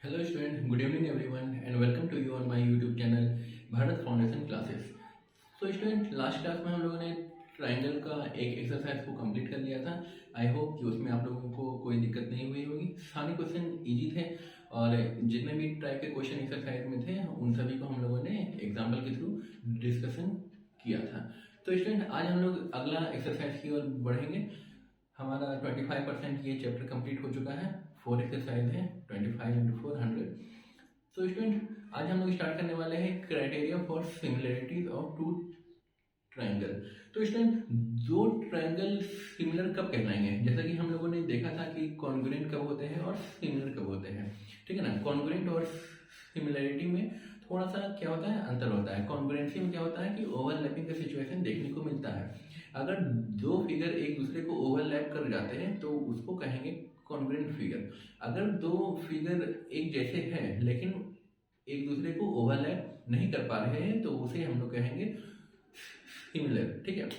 Hello student, good evening everyone and welcome to you on my YouTube channel Bharat foundation classes. तो student last class में हम लोगों ने triangle का एक एक्सरसाइज को कंप्लीट कर लिया था। आई होप कि उसमें आप लोगों को कोई दिक्कत नहीं हुई होगी। सारे क्वेश्चन इजी थे और जितने भी टाइप के क्वेश्चन एक्सरसाइज में थे उन सभी को हम लोगों ने एग्जाम्पल के थ्रू डिस्कशन किया था। तो स्टूडेंट आज हम लोग अगला एक्सरसाइज की ओर बढ़ेंगे। हमारा 25% ये चैप्टर कंप्लीट हो चुका है। 4 एक्सरसाइज है, 25 into 4 100। तो स्टूडेंट आज हम लोग स्टार्ट करने वाले हैं criteria for similarities of two triangle. तो स्टूडेंट दो ट्राइंगल सिमिलर कब कहलाएंगे? जैसा कि हम लोगों ने देखा था कि कॉन्ग्रुएंट कब होते हैं और सिमिलर कब होते हैं, ठीक है ना। कॉन्ग्रुएंट और सिमिलरिटी में थोड़ा सा क्या होता है, अंतर होता है। कॉन्ग्रुएंसी में क्या होता है कि ओवरलैपिंग का सिचुएशन देखने को मिलता है। अगर दो फिगर एक दूसरे को ओवरलैप कर जाते हैं तो उसको कहेंगे कॉन्ग्रुएंट फिगर। अगर दो फिगर एक जैसे हैं लेकिन एक दूसरे को ओवरलैप नहीं कर पा रहे हैं तो उसे हम लोग कहेंगे सिमिलर, ठीक है।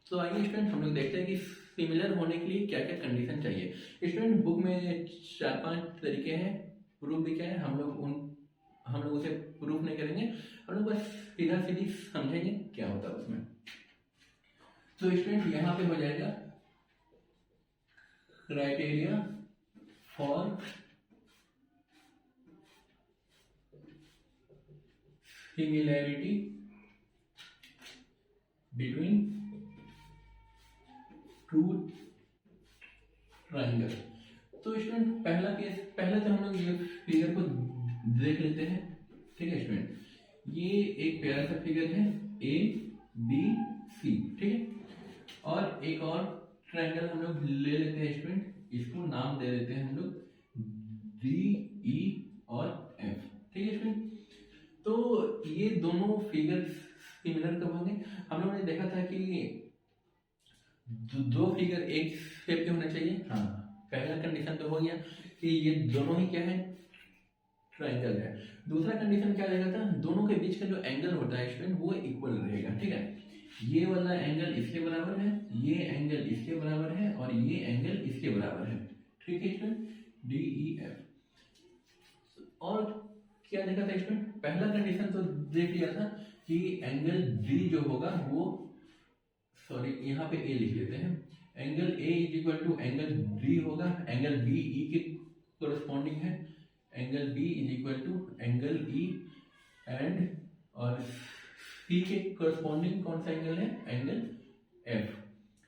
तो आइए स्टूडेंट हम लोग देखते हैं कि सिमिलर होने के लिए क्या क्या कंडीशन चाहिए। स्टूडेंट बुक में 4-5 तरीके हैं, प्रूफ भी क्या है हम लोग उसे प्रूफ नहीं करेंगे, हम लोग बस सीधा सीधी समझेंगे क्या होता है उसमें। तो स्टूडेंट यहाँ पे हो जाएगा criteria for similarity between two triangle. तो स्टूडेंट पहला केस, पहले तो हम लोग ये फिगर को देख लेते हैं, ठीक है स्टूडेंट। ये एक प्यारा सा फिगर है ए बी सी, ठीक है। और एक और ट्राइंगल हम लोग ले लेते हैं स्टूडेंट, इसको नाम दे देते हैं हम लोग डी ई और एफ, ठीक है स्टूडेंट। तो ये दोनों फिगर सिमिलर कब होंगे? हम लोगों ने देखा था कि दो फिगर एक शेप के होने चाहिए। हाँ, पहला कंडीशन तो हो गया कि ये दोनों ही क्या है, ट्राइंगल है। दूसरा कंडीशन क्या रहेगा था, दोनों के बीच का जो एंगल होता है स्टूडेंट वो इक्वल रहेगा, ठीक है। ये वाला एंगल इसके बराबर है, ये एंगल इसके बराबर है और ये एंगल इसके बराबर है, ठीक है स्टूडेंट। D E F. और क्या देखा था स्टूडेंट, पहला कंडीशन तो देख लिया था कि एंगल डी जो होगा वो, सॉरी यहाँ पे ए लिख लेते हैं, angle A is equal to angle D होगा। एंगल बी ई के कोरस्पॉन्डिंग है, angle B is equal to angle E and और सी के कोरस्पॉन्डिंग कौन सा एंगल है, एंगल एफ,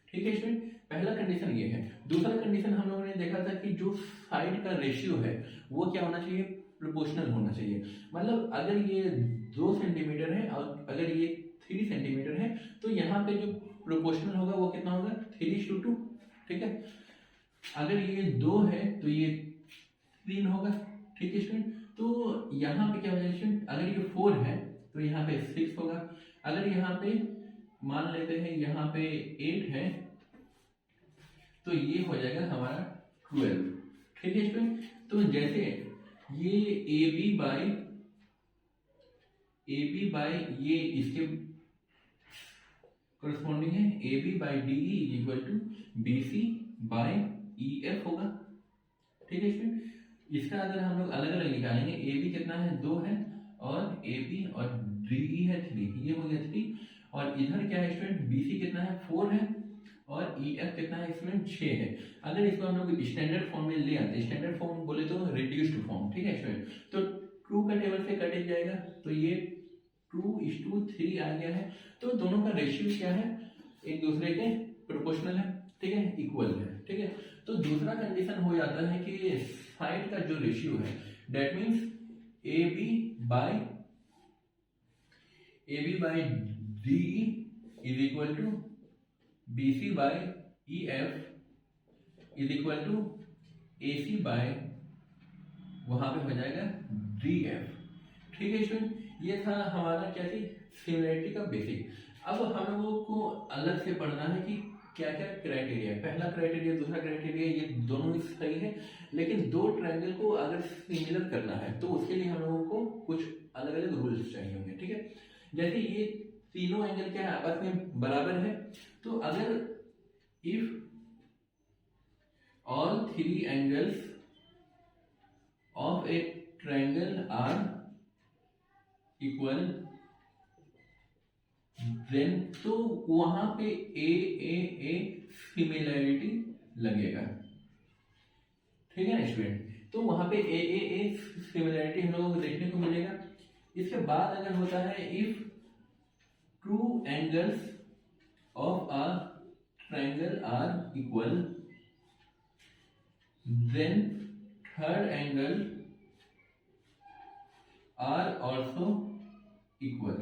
ठीक है स्टूडेंट। पहला कंडीशन ये है। दूसरा कंडीशन हम लोगों ने देखा था कि जो साइड का रेशियो है वो क्या होना चाहिए, प्रोपोर्शनल होना चाहिए। मतलब अगर ये 2 सेंटीमीटर है और अगर ये 3 सेंटीमीटर है तो यहाँ पे जो प्रोपोर्शनल होगा वो कितना होगा, 3:2, ठीक है। अगर ये 2 है तो ये 3 होगा, ठीक है स्टूडेंट। तो यहाँ पे क्या हो जाएगा स्टूडेंट, अगर ये 4 है तो यहाँ पे 6 होगा। अगर यहाँ पे मान लेते हैं यहाँ पे 8 है तो ये हो जाएगा हमारा 12, ठीक है स्टूडेंट। तो जैसे ये ए बी बाई ये इसके कोरस्पॉन्डिंग है, A B by D E is equal to B C by E F होगा, ठीक है स्टूडेंट। इसका अगर हम लोग अलग अलग निकालेंगे, ए बी कितना है 2 है और ए बी और डी ई है 3, ये हो गया 3। और इधर क्या है स्टूडेंट, बी सी कितना है 4 है और ई एफ कितना है इसमें 6 है। अगर इसको हम लोग स्टैंडर्ड फॉर्म में ले आते, स्टैंडर्ड फॉर्म बोले तो रिड्यूस्ड फॉर्म, ठीक है स्टूडेंट। तो 2 का टेबल से कट जाएगा तो ये 2:3 आ गया है। तो दोनों का रेशियो क्या है, एक दूसरे के प्रोपोर्शनल है, ठीक है, इक्वल है, ठीक है। तो दूसरा कंडीशन हो जाता है कि साइड का जो रेशियो है that means A B by D is equal to B C by E F is equal to A C by वहां पे हो जाएगा डी एफ, ठीक है स्टूडेंट। ये था हमारा क्या थी, सिमिलरिटी का बेसिक। अब हम लोगों को अलग से पढ़ना है कि क्या क्या क्राइटेरिया है। पहला क्राइटेरिया, दूसरा क्राइटेरिया, ये दोनों ही सही है, लेकिन दो ट्रायंगल को अगर सिमिलर करना है तो उसके लिए हम लोगों को कुछ अलग अलग रूल्स चाहिए होंगे, ठीक है। जैसे ये तीनों एंगल क्या है, आपस में बराबर है। तो अगर if all three angles of a triangle are equal, then तो वहां पे ए सिमिलैरिटी लगेगा, ठीक है ना स्टूडेंट। तो वहां पे ए सिमिलैरिटी हम लोगों को देखने को मिलेगा। इसके बाद अगर होता है if two angles of a triangle are equal, then third angle are also equal,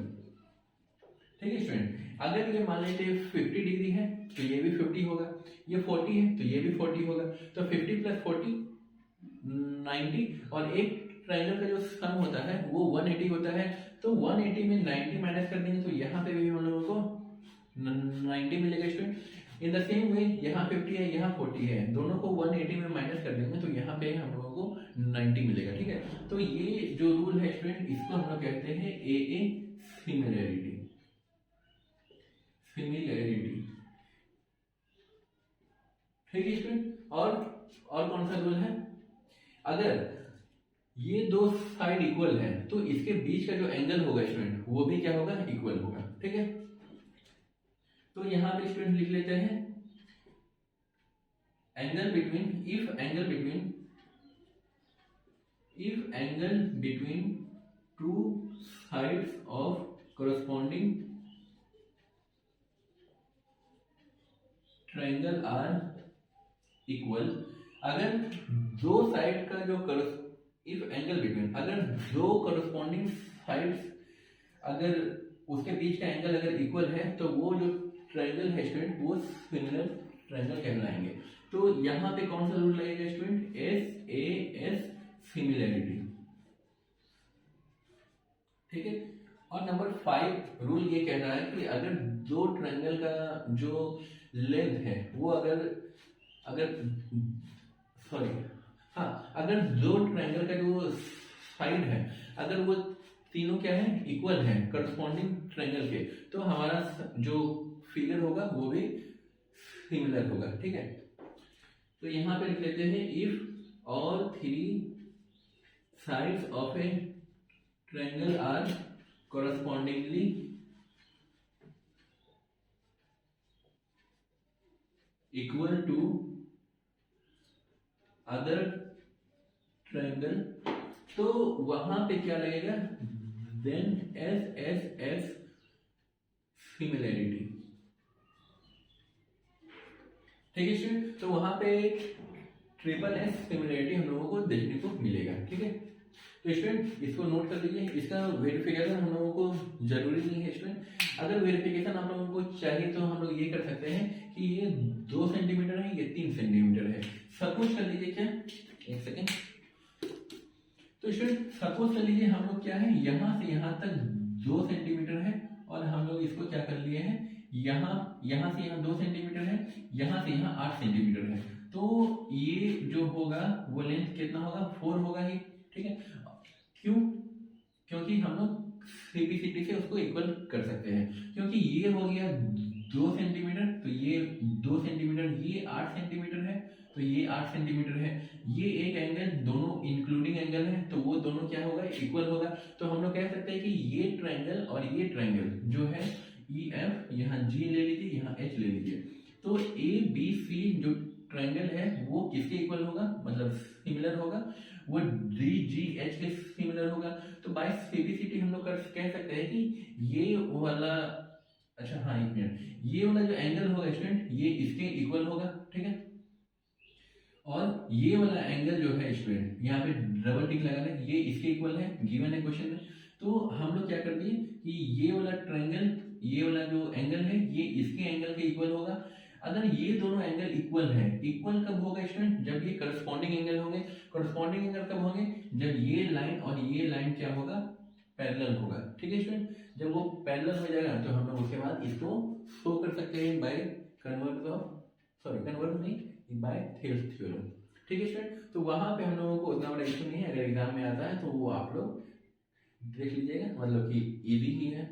ठीक है स्टूडेंट। अगर ये मान लीजिए 50 डिग्री है तो ये भी 50 होगा, ये 40 है तो ये भी 40 होगा, तो 50 प्लस 40 90, और एक ट्रायंगल का जो सम होता है वो 180 होता है, तो 180 में 90 माइनस कर देंगे तो यहाँ पे भी हम लोगों को 90 मिलेगा student. In the same way यहाँ 50 है यहाँ 40 है, दोनों को 180 में माइनस कर देंगे तो यहाँ पे हम लोगों को 90 मिलेगा, ठीक है। तो ये जो रूल है स्टूडेंट इसको हम लोग कहते हैं ए सिमिलैरिटी, ठीक है स्टूडेंट। और कौन सा रूल है, अगर ये दो साइड इक्वल है तो इसके बीच का जो एंगल होगा स्टूडेंट वो भी क्या होगा, इक्वल होगा, ठीक है। तो यहां पे स्टूडेंट लिख लेते हैं angle between, if angle between two sides of corresponding triangle are equal, अगर दो साइड का जो इफ एंगल बिटवीन, अगर दो करस्पॉन्डिंग साइड्स अगर उसके बीच का एंगल अगर इक्वल है तो वो जो ट्रायंगल है स्टूडेंट वो सिमिलर ट्रायंगल कहलाएंगे। तो यहाँ पे कौन सा रूल लगेगा स्टूडेंट, एस सिमिलैरिटी, ठीक है। और नंबर 5 रूल ये कह रहा है कि अगर दो ट्रायंगल का जो लेंथ है वो अगर दो ट्रायंगल का जो साइड है अगर वो तीनों क्या है, इक्वल है करस्पॉन्डिंग ट्रायंगल के, तो हमारा जो फिगर होगा वो भी सिमिलर होगा, ठीक है। तो यहां पे लिख लेते हैं if all 3 sides of a triangle are correspondingly equal to other triangle, तो वहां पे क्या लगेगा, then एस सिमिलैरिटी, ठीक है स्टूडेंट। तो वहां पे ट्रिपल एस सिमिलैरिटी हम लोगों को देखने को मिलेगा, ठीक है। तो स्टूडेंट इसको नोट कर लीजिए, इसका वेरिफिकेशन हम लोगों को जरूरी नहीं है स्टूडेंट। अगर वेरिफिकेशन आप लोगों को चाहिए तो हम लोग ये कर सकते हैं कि ये 2 सेंटीमीटर है, ये 3 सेंटीमीटर है। सपोज कर लीजिए क्या, एक सेकेंड, तो स्टूडेंट सपोज कर लीजिए हम लोग क्या है, यहाँ से यहाँ तक 2 सेंटीमीटर है और हम लोग इसको क्या कर लिए हैं, यहाँ से यहाँ 2 सेंटीमीटर है, यहाँ से यहाँ 8 सेंटीमीटर है, तो ये जो होगा वो लेंथ कितना होगा, 4 होगा ही, ठीक है। क्यों, क्योंकि हम लोग सीपीसीटी से उसको इक्वल कर सकते हैं, क्योंकि ये हो गया 2 सेंटीमीटर, तो ये 2 सेंटीमीटर, ये 8 सेंटीमीटर है, तो ये 8 सेंटीमीटर है, ये एक एंगल दोनों इंक्लूडिंग एंगल है, तो वो दोनों क्या होगा, इक्वल होगा। तो हम लोग कह सकते हैं कि ये ट्रायंगल और ये ट्रायंगल जो है ई एफ, यहाँ जी ले लीजिए, यहाँ एच ले लीजिए, तो ए बी सी जो ट्रायंगल है वो किसके इक्वल होगा, मतलब सिमिलर होगा, वो डी जी एच के सिमिलर होगा। तो बाय सीपीसीटी हम लोग कह सकते हैं कि ये वाला, अच्छा हाँ एक मिनट, ये वाला जो एंगल होगा स्टूडेंट ये इसके इक्वल होगा, ठीक है। और ये वाला एंगल जो है स्टूडेंट यहाँ पे डबल टिक लगा है, ये इसके इक्वल है, गिवन है क्वेश्चन में। तो हम लोग क्या कर दिए कि ये वाला ट्रायंगल, ये वाला जो एंगल है ये इसके एंगल के इक्वल होगा। अगर ये दोनों एंगल इक्वल है, इक्वल कब होगा स्टूडेंट, जब ये करस्पॉन्डिंग एंगल होंगे। करस्पॉन्डिंग एंगल कब होंगे, जब ये लाइन और ये लाइन क्या होगा, पैरेलल होगा, ठीक है स्टूडेंट। जब वो पैरेलल हो जाएगा तो हम लोग उसके बाद इसको शो कर सकते हैं बाय कन्वर्ट नहीं, बाय थ्योरम, ठीक है स्टूडेंट। तो वहां पे हम लोगों को उतना बड़ा इशू नहीं है, अगर एग्जाम में आता है तो वो आप लोग देख लीजिएगा, मतलब कि इजी ही है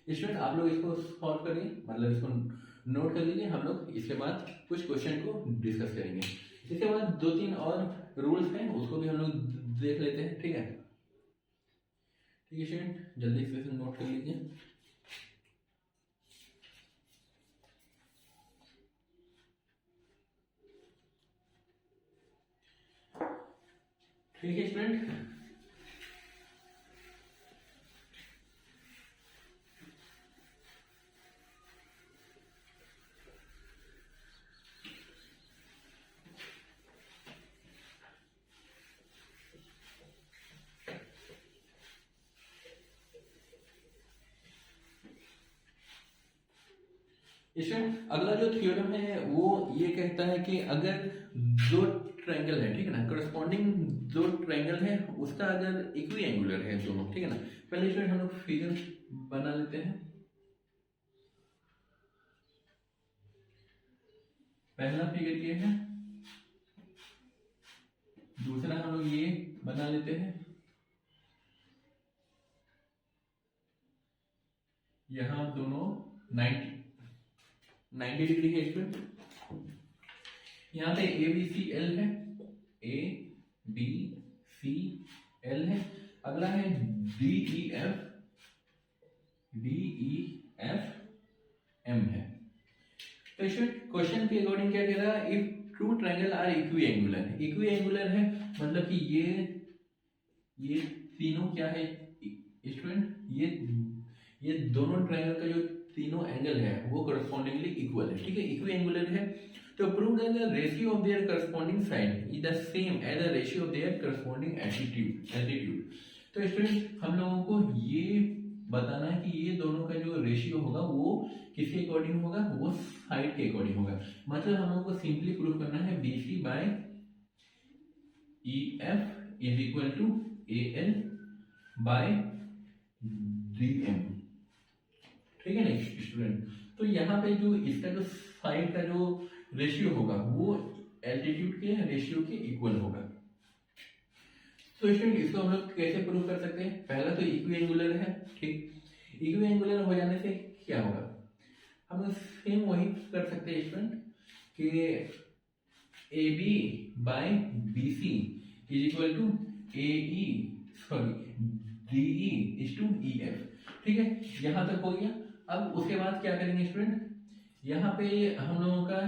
स्टूडेंट। आप लोग इसको सॉल्व करिए, मतलब इसको नोट कर लीजिए, हम लोग इसके बाद कुछ क्वेश्चन को डिस्कस करेंगे। इसके बाद 2-3 और रूल्स हैं उसको भी हम लोग देख लेते हैं, ठीक है। ठीक है स्टूडेंट, जल्दी इक्वेशन नोट कर लीजिए। ठीक है स्टूडेंट, स्टूडेंट अगला जो थ्योरम है वो ये कहता है कि अगर दो ट्रायंगल है, ठीक है ना, करस्पॉन्डिंग दो ट्रायंगल है उसका अगर इक्वी एंगुलर है दोनों, ठीक है ना। पहले स्टूडेंट हम लोग फिगर बना लेते हैं। पहला फिगर ये है, दूसरा हम लोग ये बना लेते हैं। यहां दोनों 90 डिग्री है स्टूडेंट। यहाँ पे ए बी सी एल है, ए बी सी एल है। अगला है डी ई एफ एम है। तो क्वेश्चन के अकॉर्डिंग क्या कह रहा है, if two triangle are equiangular. Equiangular है मतलब कि ये तीनों क्या है स्टूडेंट, ये दोनों ट्रायंगल का जो तीनों एंगल है वो करस्पॉन्डिंगली इक्वल है, ठीक है, इक्वी एंगुलर है। तो prove that the ratio of their corresponding side is the same as the ratio of their corresponding altitude. तो स्टूडेंट हम लोगों को ये बताना है कि ये दोनों का जो रेशियो होगा वो किसके अकॉर्डिंग होगा, वो साइड के अकॉर्डिंग होगा। मतलब हम लोगों को सिंपली प्रूव करना है BC by EF is equal to AL by DM, ठीक है ना स्टूडेंट। तो यहाँ पे जो इसका जो साइड का जो रेशियो होगा वो एल्टीट्यूड के रेशियो के इक्वल होगा। तो स्टूडेंट इसको हम लोग कैसे प्रूव कर सकते हैं, पहला तो इक्वी एंगुलर है, ठीक। इक्वी एंगुलर हो जाने से क्या होगा, हम लोग सेम वही कर सकते हैं स्टूडेंट कि AB by BC is equal to DE is to EF, ठीक है, यहां तक हो गया। अब उसके बाद क्या करेंगे स्टूडेंट, यहाँ पे हम लोगों का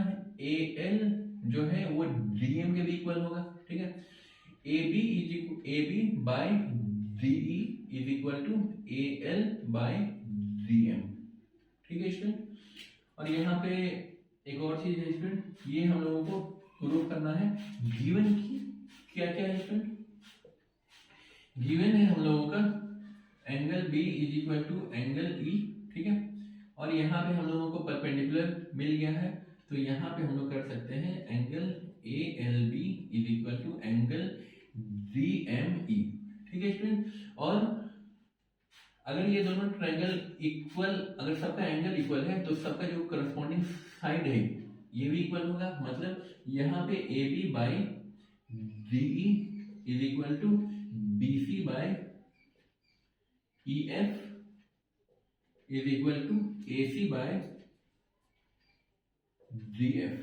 AL जो है वो DM के भी इक्वल होगा, ठीक है। AB by DE is equal to AL by DM, ठीक है स्टूडेंट। और यहाँ पे एक और चीज है स्टूडेंट, ये हम लोगों को प्रूव करना है गिवन की क्या क्या है स्टूडेंट। गिवन है हम लोगों का angle B is equal to angle E, ठीक है। और यहाँ पे हम लोगों को परपेंडिकुलर मिल गया है, तो यहाँ पे हम लोग कर सकते हैं angle ALB is equal to angle DME, ठीक है स्टूडेंट। और अगर ये दोनों ट्रायंगल इक्वल, अगर सबका एंगल इक्वल है तो सबका जो करस्पॉन्डिंग साइड है ये भी इक्वल होगा। मतलब यहाँ पे AB by DE is equal to BC by EF is equal to AC by DF,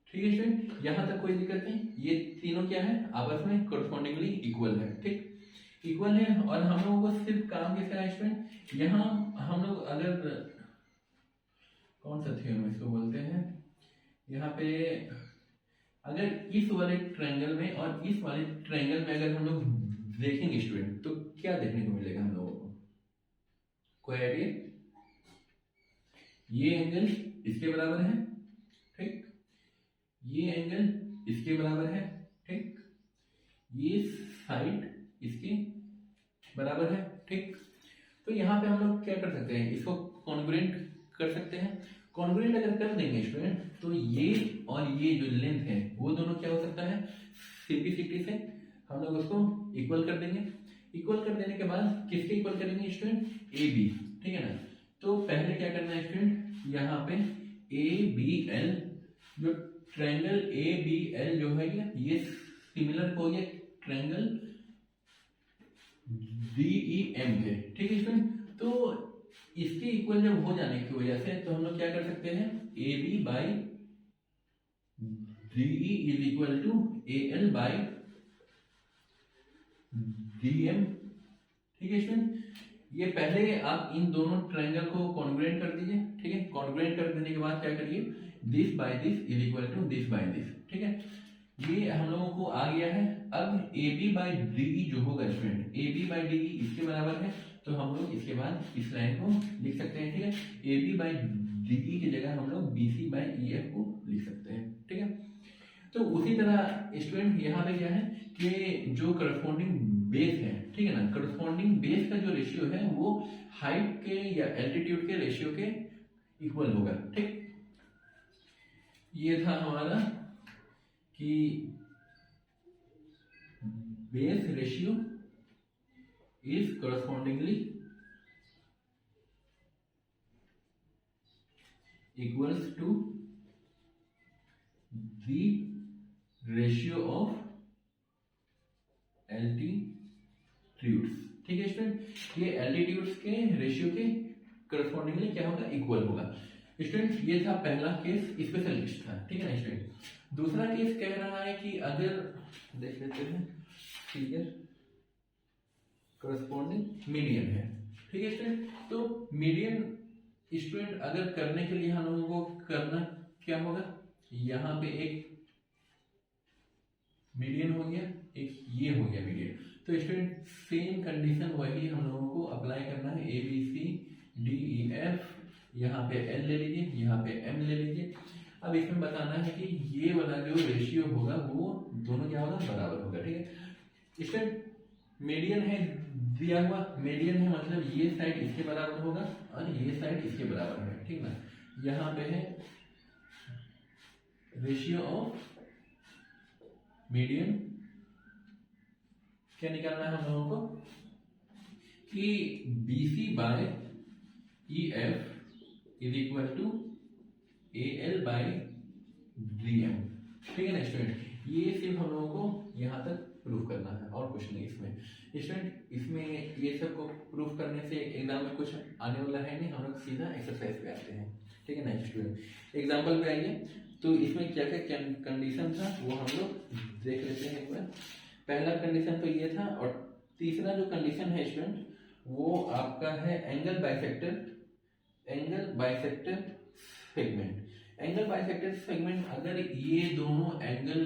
ठीक है स्टूडेंट, यहां तक कोई दिक्कत नहीं। ये तीनों क्या है, आपस में करस्पॉन्डिंगली इक्वल है, ठीक, इक्वल है। और हम लोगों को सिर्फ काम किसका है स्टूडेंट, यहाँ हम लोग अगर कौन सा थ्योरम इसको बोलते हैं, यहाँ पे अगर इस वाले ट्रायंगल में और इस वाले ट्रायंगल में अगर हम लोग देखेंगे स्टूडेंट तो क्या देखने को मिलेगा हम लोगों को, कोई आइडिया। ये एंगल इसके बराबर है, ठीक, ये एंगल इसके बराबर है, ठीक, ये साइड इसके बराबर है, ठीक। तो यहाँ पे हम लोग क्या कर सकते हैं, इसको कॉन्ग्रुएंट कर सकते हैं। कॉन्ग्रुएंट अगर कर देंगे स्टूडेंट तो ये और ये जो लेंथ है वो दोनों क्या हो सकता है, सिंप्लिसिटी से हम लोग उसको इक्वल कर देंगे। इक्वल कर देने के बाद किसके इक्वल करेंगे स्टूडेंट, AB, ठीक है ना। तो पहले क्या करना है स्टूडेंट, यहाँ पे ABL जो ट्रायंगल ABL जो है ये सिमिलर हो गया ट्रायंगल DEM के, ठीक है स्टूडेंट। तो इसके इक्वल जब हो जाने की वजह से तो हम लोग क्या कर सकते हैं, AB by DE is equal to AL by DM। ठीक है स्टूडेंट, ये पहले आप इन दोनों ट्रायंगल को कॉन्ग्रुएंट कर दीजिए। ठीक है, कॉन्ग्रुएंट कर देने के बाद क्या करिए, this by this is equal to this by this. ठीक है, ये हम लोगों को आ गया है। अब AB बाई DE जो होगा स्टूडेंट, AB बाई DE इसके बराबर है, तो हम लोग इसके बाद इस लाइन को लिख सकते हैं। ठीक है, AB बाई DE की जगह हम लोग BC बाई EF को लिख सकते हैं। ठीक है, तो उसी तरह स्टूडेंट यहाँ पे क्या है कि जो करस्पॉन्डिंग बेस है, ठीक है ना, करस्पॉन्डिंग बेस का जो रेशियो है वो हाइट के या एल्टीट्यूड के रेशियो के इक्वल होगा। ठीक, ये था हमारा कि base ratio is correspondingly equals to the ratio of altitudes. ठीक है स्टूडेंट, ये एल्टीट्यूड्स के रेशियो के करस्पॉन्डिंगली क्या होगा, इक्वल होगा। स्टूडेंट ये था पहला केस, स्पेशल केस था। ठीक है ना स्टूडेंट, दूसरा केस कह रहा है कि अगर देख लेते हैं फिगर, करस्पॉन्डिंग मीडियन है। ठीक है स्टूडेंट, तो मीडियन स्टूडेंट अगर करने के लिए हम लोगों को करना क्या होगा, यहाँ पे एक मीडियन हो गया, एक ये हो गया मीडियन। तो स्टूडेंट सेम कंडीशन वही हम लोगों को अप्लाई करना है, ABCDEF, यहाँ पे L ले लीजिए, यहाँ पे M ले लीजिए। अब इसमें बताना है कि ये वाला जो रेशियो होगा वो दोनों क्या होगा, बराबर होगा। ठीक है स्टूडेंट, मीडियन है दिया हुआ, मीडियन है मतलब ये साइड इसके बराबर होगा और ये साइड इसके बराबर है। ठीक ना, यहाँ पे है रेशियो ऑफ मीडियन, क्या निकालना है हम लोगों को कि BC by EF is equal to AL by DM। ठीक है ना स्टूडेंट, ये सिर्फ हम लोगों को यहाँ तक प्रूफ करना है और कुछ नहीं इसमें। स्टूडेंट इसमें ये सब को प्रूफ करने से एग्जाम में कुछ आने वाला है नहीं, हम लोग सीधा एक्सरसाइज पे आते हैं। ठीक है ना स्टूडेंट, एग्जाम्पल पे आइए। तो इसमें क्या क्या कंडीशन था वो हम लोग देख लेते हैं एक बार। पहला कंडीशन तो ये था, और तीसरा जो कंडीशन है स्टूडेंट वो आपका है angle bisector, angle bisector segment. Angle bisector segment, अगर ये दोनों एंगल,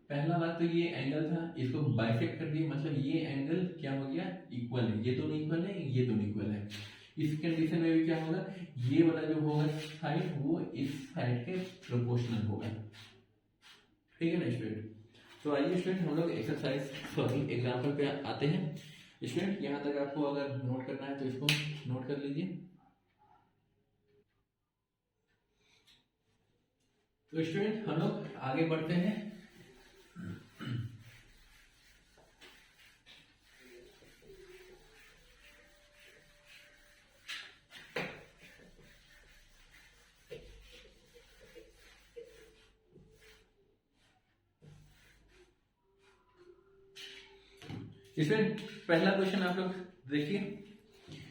पहला बात तो ये एंगल था, इसको बाइसेक्ट कर दिया मतलब ये एंगल क्या हो गया, इक्वल है, ये दोनों इक्वल है, ये दोनों इक्वल है। इस कंडीशन में भी क्या होगा, ये वाला जो होगा साइड वो इस साइड के प्रोपोर्शनल होगा। ठीक है ना स्टूडेंट, तो आइए स्टूडेंट हम लोग एक्सरसाइज सॉरी एग्जाम्पल पे आते हैं। स्टूडेंट यहाँ तक आपको अगर नोट करना है तो इसको नोट कर लीजिए। तो स्टूडेंट हम लोग आगे बढ़ते हैं। स्टूडेंट पहला क्वेश्चन आप लोग देखिए।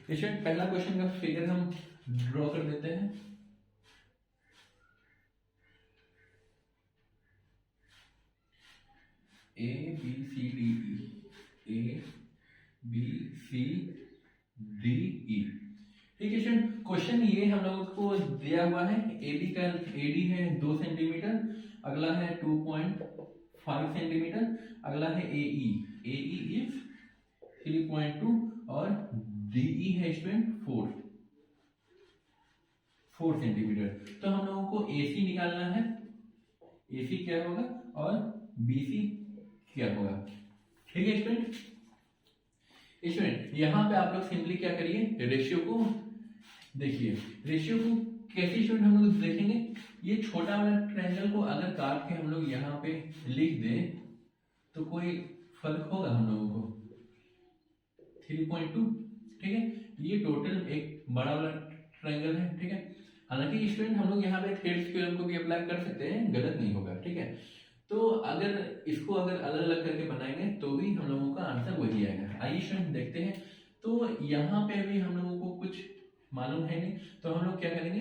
स्टूडेंट पहला क्वेश्चन का फिगर हम ड्रॉ कर देते हैं। ABCDE। ठीक है स्टूडेंट, क्वेश्चन ये हम लोगों को दिया हुआ है, AD है 2 सेंटीमीटर, अगला है 2.5 सेंटीमीटर, अगला है AE इज 3.2 और DE है स्टूडेंट 4 सेंटीमीटर। तो हम लोगों को AC निकालना है, AC क्या होगा और BC क्या होगा। ठीक है स्टूडेंट, यहाँ पे आप लोग सिंपली क्या करिए, रेशियो को देखिए। रेशियो को कैसे स्टूडेंट हम लोग देखेंगे, ये छोटा वाला ट्रायंगल को अगर काट के हम लोग यहाँ पे लिख दें तो कोई फर्क होगा हम लोगों को, 3.2। ठीक है, ये टोटल एक बड़ा वाला ट्रायंगल है। ठीक है, हालांकि स्टूडेंट हम लोग यहाँ पे थ्रेड्स थ्योरम को भी अप्लाई कर सकते हैं, गलत नहीं होगा। ठीक है, तो अगर इसको अगर अलग अलग करके बनाएंगे तो भी हम लोगों का आंसर वही आएगा। आइए स्टूडेंट देखते हैं। तो यहाँ पे भी हम लोगों को कुछ मालूम है नहीं, तो हम लोग क्या करेंगे,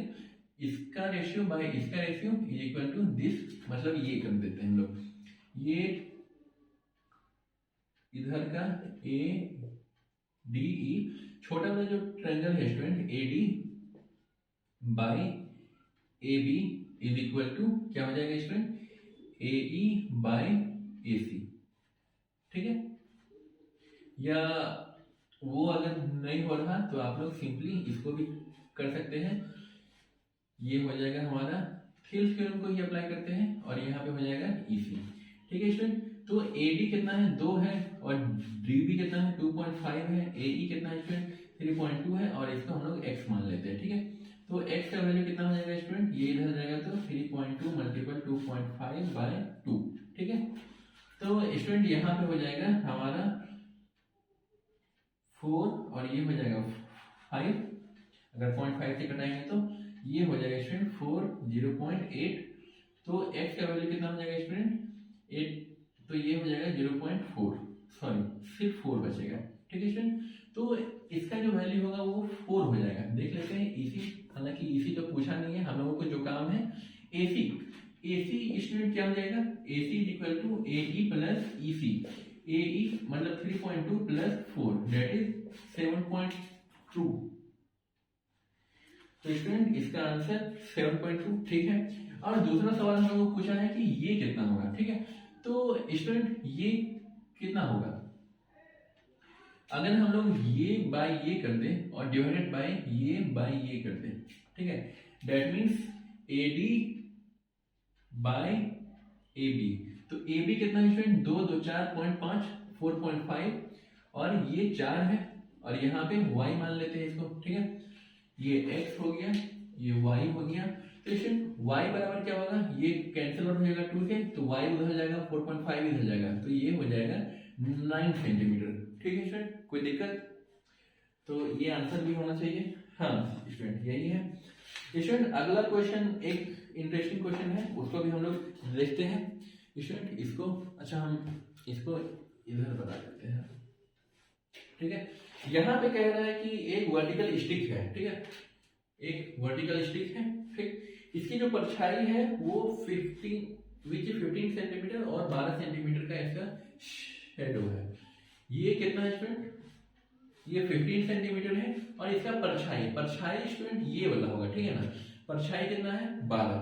इसका रेशियो बाय इसका ratio is equal to this, मतलब ये कर देते हैं हम लोग, ये इधर का ए डी ई, छोटा वाला जो ट्रायंगल है student A D by A B is equal to क्या हो जाएगा स्टूडेंट, ए ई बाई ए सी, ठीक है। या वो अगर नहीं हो रहा तो आप लोग सिंपली इसको भी कर सकते हैं, ये हो जाएगा हमारा थेल्स थ्योरम को ही अप्लाई करते हैं और यहाँ पे हो जाएगा ईसी, ठीक है स्टूडेंट। तो ए डी कितना है 2 है और डी बी कितना है 2.5 है, ए ई कितना है स्टूडेंट 3.2 है और इसको हम लोग एक्स मान लेते हैं, ठीक है। तो x का वैल्यू कितना हो जाएगा स्टूडेंट, ये इधर जाएगा तो 3.2 मल्टीपल 2.5 बाय 2, ठीक है। तो स्टूडेंट यहाँ पे हो जाएगा हमारा 4 और ये हो जाएगा 5, अगर 0.5 से घटाएंगे तो ये हो जाएगा स्टूडेंट 4 0.8, तो x का वैल्यू कितना हो जाएगा स्टूडेंट 8, तो ये हो जाएगा 0.4, सॉरी सिर्फ 4 बचेगा, ठीक है स्टूडेंट। तो इसका जो वैल्यू होगा वो 4 हो जाएगा, देख लेते हैं इसी, हालांकि इसी तो पूछा नहीं है, हम लोगों को जो काम है एसी, एसी स्टूडेंट क्या हो जाएगा, AC is equal to A E plus E C, A E मतलब 3.2 प्लस 4 दैट इज 7.2, तो स्टूडेंट इसका आंसर 7.2, ठीक है। और दूसरा सवाल हम लोगों को पूछा है कि ये कितना होगा, ठीक है। तो स्टूडेंट ये कितना होगा, अगर हम लोग ये बाय ये कर दें और डिवाइडेड बाय ये कर दें, ठीक है, that means A D by A B, तो ए बी कितना है स्टूडेंट 2 2 4.5 4.5 और ये 4 है और यहाँ पे y मान लेते हैं इसको, ठीक है, ये x हो गया ये y हो गया, तो स्टूडेंट y बराबर क्या होगा, ये कैंसिल आउट हो जाएगा 2 से, तो y उधर जाएगा 4.5 इधर जाएगा, तो ये हो जाएगा 9 सेंटीमीटर, ठीक है स्टूडेंट, कोई दिक्कत, तो ये आंसर भी होना चाहिए, हाँ स्टूडेंट यही है। स्टूडेंट अगला क्वेश्चन एक इंटरेस्टिंग क्वेश्चन है, उसको भी हम लोग देखते हैं स्टूडेंट, इसको अच्छा हम इसको इधर बना देते हैं, ठीक है। यहाँ पे कह रहा है कि एक वर्टिकल स्टिक है, ठीक है, एक वर्टिकल स्टिक है, ठीक, इसकी जो परछाई है वो 15 सेंटीमीटर और 12 सेंटीमीटर का इसका शेडो है, ये कितना है स्टूडेंट, ये 15 सेंटीमीटर है और इसका परछाई स्टूडेंट ये वाला होगा, ठीक है ना, परछाई कितना है 12,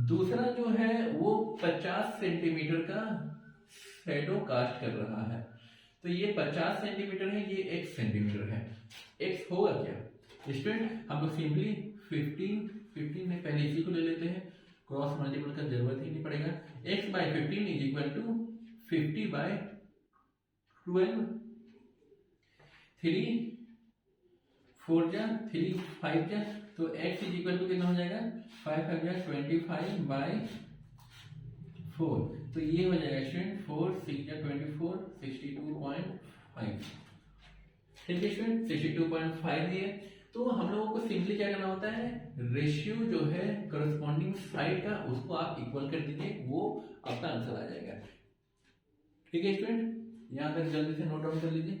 दूसरा जो है वो 50 सेंटीमीटर का शेडो कास्ट कर रहा है, तो ये 50 सेंटीमीटर है, ये x सेंटीमीटर है, x होगा क्या स्टूडेंट, हम लोग सिंपली 15 में पहले इसी को ले लेते हैं, क्रॉस मल्टीपल का जरूरत ही नहीं पड़ेगा, x by 15 is equal to 50 by 12, 3 4 जा 3 5 जा, तो x इज इक्वल टू कितना हो जाएगा 5 5 जा 25 बाई 4, तो ये हो जाएगा स्टूडेंट 4 6 जा 24 62.5, ठीक है स्टूडेंट 62.5 दिए, तो हम लोगों को सिंपली क्या करना होता है, रेशियो जो है करस्पॉन्डिंग साइड का उसको आप इक्वल कर दीजिए, वो आपका आंसर आ जाएगा, ठीक है स्टूडेंट, यहां तक जल्दी से नोट डाउन कर लीजिए।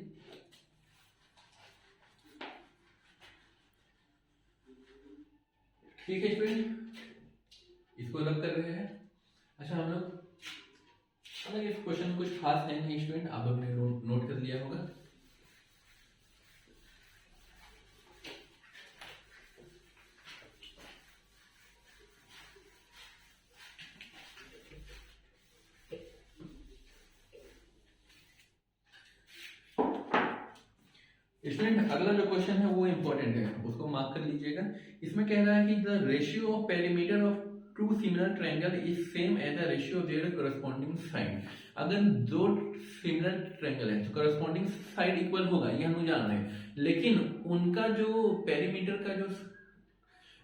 ठीक है स्टूडेंट, इसको रब कर रहे हैं। अच्छा हम लोग इस क्वेश्चन कुछ खास है नहीं स्टूडेंट, आप लोगों ने नोट कर लिया होगा। स्टूडेंट अगला जो क्वेश्चन है वो इंपॉर्टेंट है, उसको मार्क कर लीजिएगा। इसमें कह रहा है कि the ratio of perimeter of two similar triangle is same as the ratio of their corresponding side. अगर दो सिमिलर ट्रायंगल है तो करस्पॉन्डिंग साइड इक्वल होगा, ये हम जान रहे हैं, लेकिन उनका जो पेरीमीटर का जो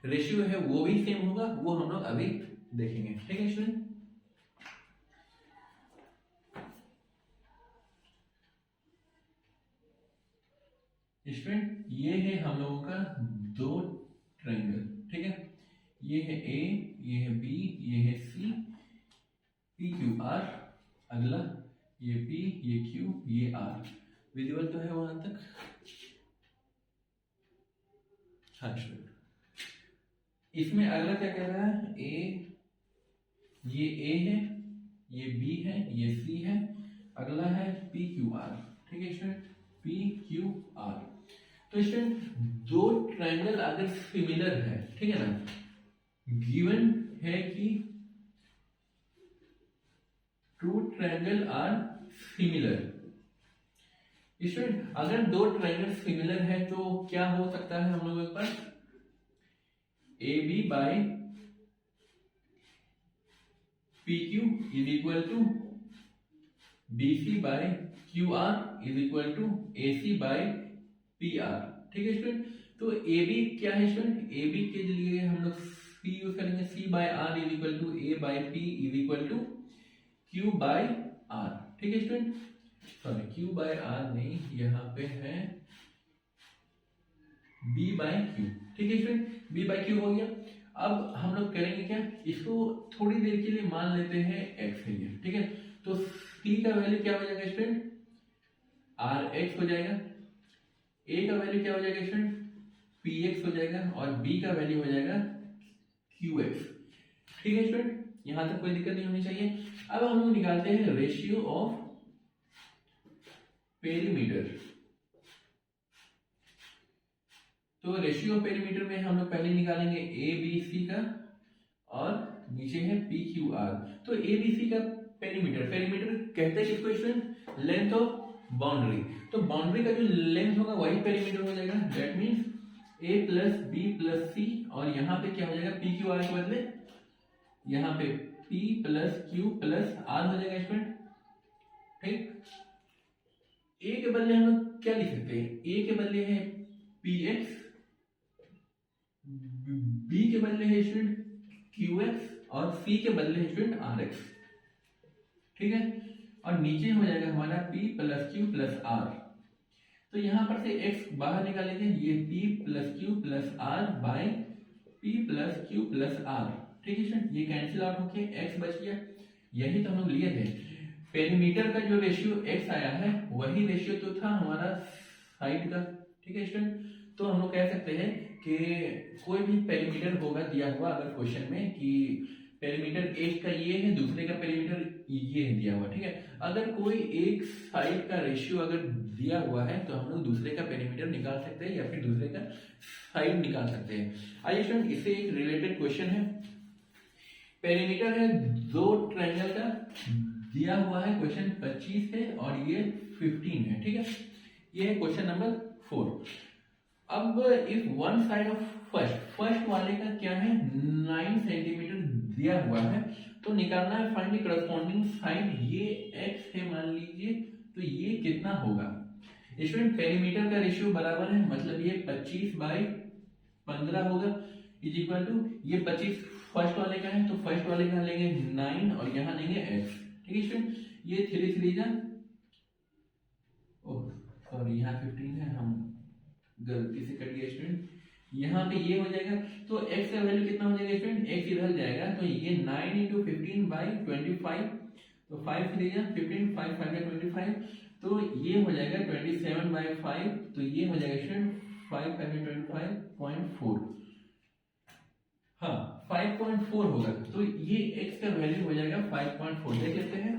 रेशियो है वो भी सेम होगा, वो हम लोग अभी देखेंगे। ठीक है स्टूडेंट, स्टूडेंट ये है हम लोगों का दो ट्रायंगल, ठीक है, ये है ए, ये है बी, ये है सी, पी क्यू आर, अगला ये पी, ये क्यू, ये आर, विजिबल तो है वहां तक। हाँ स्टूडेंट, इसमें अगला क्या कह रहा है, ये ए है, ये बी है, ये सी है, अगला है पी क्यू आर। ठीक है स्टूडेंट, पी क्यू आर। तो स्टूडेंट दो ट्रायंगल अगर सिमिलर है, ठीक है ना, गिवन है कि two triangle are similar. Student अगर दो ट्रायंगल सिमिलर है तो क्या हो सकता है हम लोगों के पास, A B by P Q is equal to B C by Q R is equal to A C by P R. ठीक है स्टूडेंट, तो ए बी क्या है स्टूडेंट, ए बी के लिए हम लोग सी यूज करेंगे, C by R is equal to A by P is equal to Q by R. ठीक है student, sorry Q by R नहीं, यहाँ पे है बी बाई क्यू। ठीक है स्टूडेंट, बी बाई क्यू हो गया। अब हम लोग करेंगे क्या, इसको थोड़ी देर के लिए मान लेते हैं एक्स है ये। ठीक है, तो सी का वैल्यू क्या हो जाएगा स्टूडेंट, आर एक्स हो जाएगा, ए का वैल्यू क्या हो जाएगा स्टूडेंट, पी एक्स हो जाएगा, और बी का वैल्यू हो जाएगा क्यू एक्स। ठीक है स्टूडेंट, यहां तक कोई दिक्कत नहीं होनी चाहिए। अब हम लोग निकालते हैं रेशियो ऑफ पेरीमीटर। तो रेशियो ऑफ पेरीमीटर में हम लोग पहले निकालेंगे ए बी सी का, और नीचे है पी क्यू आर। तो ए बी सी का पेरीमीटर, पेरीमीटर कहते हैं किसको स्टूडेंट, लेंथ ऑफ बाउंड्री। तो बाउंड्री का जो लेंथ होगा वही पेरीमीटर हो जाएगा। That means A plus B plus C, और यहाँ पे क्या हो जाएगा, पी क्यू आर के बदले यहाँ पे P plus Q plus R हो जाएगा स्टूडेंट। ठीक, ए के बदले हम लोग क्या लिख सकते हैं, ए के बदले है पी एक्स, बी के बदले है स्टूडेंट क्यू एक्स, और सी के बदले है स्टूडेंट आर एक्स। ठीक है, और नीचे हो जाएगा हमारा p plus Q plus R. तो यहां पर से x बाहर निकालेंगे, ये p plus Q plus R by p plus Q plus R. ठीक है स्टूडेंट, ये कैंसिल आउट होके x बच गया। यही तो हम लोग लिए थे, पेरीमीटर का जो रेशियो x आया है वही रेशियो तो था हमारा साइड का। ठीक है स्टूडेंट, तो हम लोग कह सकते हैं कि कोई भी पेरीमीटर होगा दिया हुआ अगर क्वेश्चन में कि पेरीमीटर एक का ये है, दूसरे का पेरीमीटर ये है दिया हुआ। ठीक है, अगर कोई एक साइड का रेशियो अगर दिया हुआ है तो हम लोग दूसरे का पेरीमीटर निकाल सकते हैं या फिर दूसरे का साइड निकाल सकते हैं। आइए स्टूडेंट, इससे एक रिलेटेड क्वेश्चन है। पेरीमीटर है दो ट्रायंगल का, दिया हुआ है क्वेश्चन 25 है और ये 15 है। ठीक है, ये है क्वेश्चन नंबर 4। अब if one side of first वाले का क्या है 9 सेंटीमीटर दिया हुआ है, तो निकालना है फाइंड द करस्पॉन्डिंग साइड। ये x है मान लीजिए, तो ये कितना होगा स्टूडेंट, पेरीमीटर का रेशियो बराबर है, मतलब ये 25 बाई 15 होगा इज इक्वल टू, ये 25 फर्स्ट वाले का है तो फर्स्ट वाले का लेंगे 9 और यहाँ लेंगे x। ठीक है स्टूडेंट, ये 3 3 जा, ओह सॉरी यहाँ 15 है, हम गलती से कट गया स्टूडेंट, यहाँ पे ये हो जाएगा। तो x का वैल्यू कितना हो जाएगा स्टूडेंट, x इधर जाएगा, तो ये 9 इंटू 15 बाई 25, तो 5 3 जा 15, 5 5 या 25, तो ये हो जाएगा 27 बाई 5, तो ये हो जाएगा स्टूडेंट 5 5 25.4। हाँ 5.4 होगा, तो ये x का वैल्यू हो जाएगा 5.4, देख लेते हैं।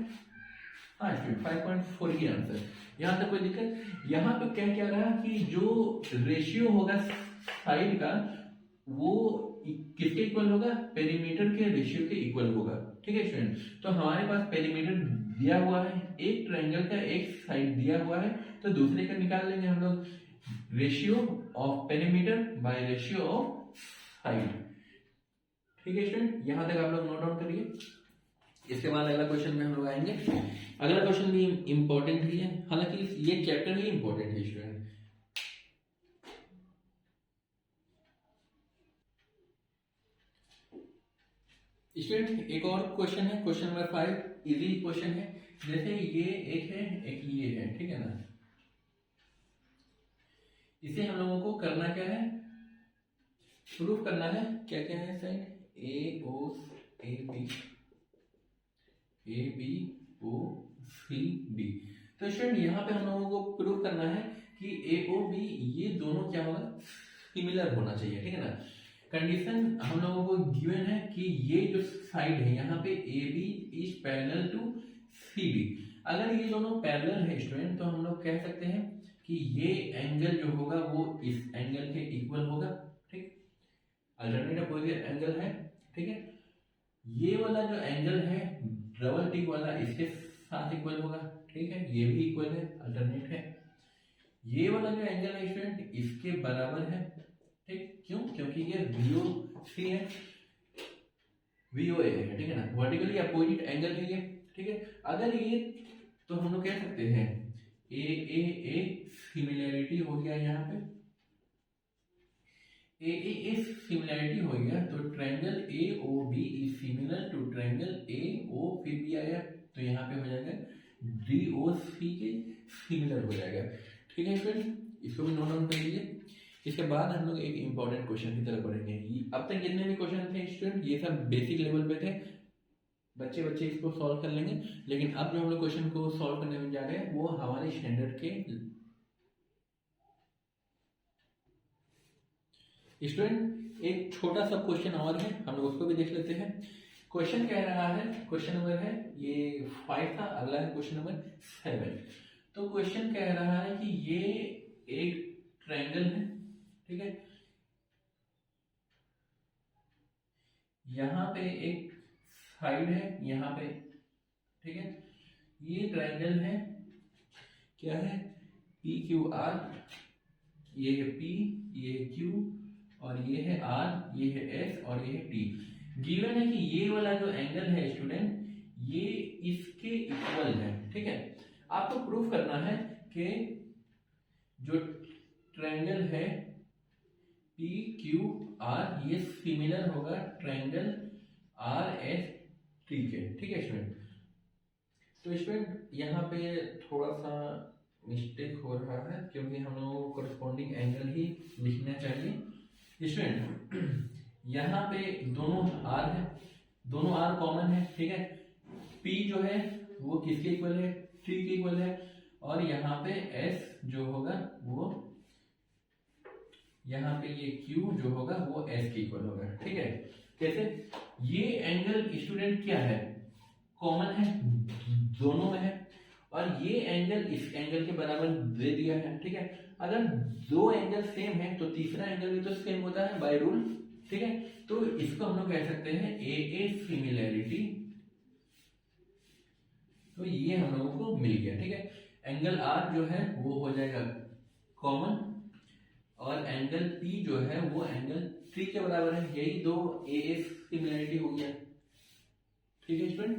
हाँ स्टूडेंट 5.4 ही आंसर। यहाँ तक कोई दिक्कत, यहाँ पे क्या क्या रहा कि जो रेशियो होगा साइड का वो किसके इक्वल होगा, पेरीमीटर के रेशियो के इक्वल होगा। ठीक है स्टूडेंट, तो हमारे पास पेरीमीटर दिया हुआ है, एक ट्रायंगल का एक साइड दिया हुआ है, तो दूसरे का निकाल लेंगे हम लोग, ratio of perimeter by ratio of side. ठीक है स्टूडेंट, यहां तक आप लोग नोट डाउन करिए। इसके बाद अगला क्वेश्चन में हम लोग आएंगे। अगला क्वेश्चन भी इंपॉर्टेंट ही है, हालांकि ये चैप्टर ही इंपॉर्टेंट है स्टूडेंट। स्टूडेंट एक और क्वेश्चन है, क्वेश्चन नंबर 5, इजी क्वेश्चन है। जैसे ये एक है, एक ये है, ठीक है ना, इसे हम लोगों को करना क्या है, प्रूफ करना है। क्या क्या है साइड, ए ओ सी डी। तो स्टूडेंट यहाँ पे हम लोगों को प्रूफ करना है कि ए ओ बी ये दोनों क्या होगा, सिमिलर होना चाहिए। ठीक है ना, कंडीशन हम लोगों को गिवन है कि ये जो साइड है यहाँ पे A B is parallel to C D. अगर ये दोनों पैरेलल है स्टूडेंट, तो हम लोग कह सकते हैं कि ये एंगल जो होगा वो इस एंगल के इक्वल होगा, ठीक। अल्टरनेट अपोजिट एंगल है, ठीक है। ये वाला जो एंगल है डबल टिक वाला इसके साथ इक्वल होगा, ठीक है, ये भी इक्वल है, अल्टरनेट है। ये वाला जो एंगल है स्टूडेंट इसके बराबर है, ठीक। क्यों? क्योंकि ये VOC है, VOA है, ठीक है ना, वर्टिकली अपोजिट एंगल है ये, ठीक है। अगर ये तो हम लोग कह सकते हैं ए सिमिलैरिटी हो गया, यहाँ पे ए सिमिलैरिटी हो गया, तो triangle AOB is similar to triangle AO, फिर भी आया तो यहाँ पे हो जाएगा DOC के सिमिलर हो जाएगा, ठीक है फ्रेंड। इसको भी नोट डाउन कर लीजिए। इसके बाद हम लोग एक इंपॉर्टेंट क्वेश्चन की तरफ बढ़ेंगे। अब तक जितने भी क्वेश्चन थे स्टूडेंट ये सब बेसिक लेवल पे थे, बच्चे इसको सॉल्व कर लेंगे। लेकिन अब जो हम लोग क्वेश्चन को सॉल्व करने में जा रहे हैं वो हमारे स्टैंडर्ड के स्टूडेंट। एक छोटा सा क्वेश्चन और है, हम लोग उसको भी देख लेते हैं। क्वेश्चन कह रहा है, क्वेश्चन नंबर है ये 5 था, अगला है क्वेश्चन नंबर 7। तो क्वेश्चन कह रहा है कि ये एक ट्रायंगल है, ठीक है, यहाँ पे एक साइड है यहाँ पे, ठीक है। ये ट्रायंगल है, क्या है, PQR, ये है P, ये है Q, और ये है R, ये है S और ये है T। गिवन है कि ये वाला जो एंगल है स्टूडेंट ये इसके इक्वल है, ठीक है। आपको प्रूफ करना है कि जो ट्रायंगल है PQR ये सिमिलर होगा ट्रायंगल RST के, ठीक है स्टूडेंट। तो स्टूडेंट यहाँ पे थोड़ा सा मिस्टेक हो रहा है क्योंकि हम लोगों को कोरस्पॉन्डिंग एंगल ही लिखना चाहिए स्टूडेंट। यहाँ पे दोनों R है, दोनों R कॉमन है, ठीक है। P जो है वो किसके इक्वल है, T के इक्वल है, और यहाँ पे S जो होगा वो, यहाँ पे ये Q जो होगा वो S के इक्वल होगा, ठीक है। कैसे? ये एंगल स्टूडेंट क्या है, कॉमन है, दोनों में है, और ये एंगल इस एंगल के बराबर दे दिया है, ठीक है। अगर दो एंगल सेम है तो तीसरा एंगल भी तो सेम होता है बाय रूल, ठीक है। तो इसको हम लोग कह सकते हैं ए सिमिलैरिटी। तो ये हम लोगों को मिल गया, ठीक है। एंगल R जो है वो हो जाएगा कॉमन, और एंगल P जो है वो एंगल 3 के बराबर है, यही दो ए सिमिलैरिटी हो गया, ठीक है स्टूडेंट।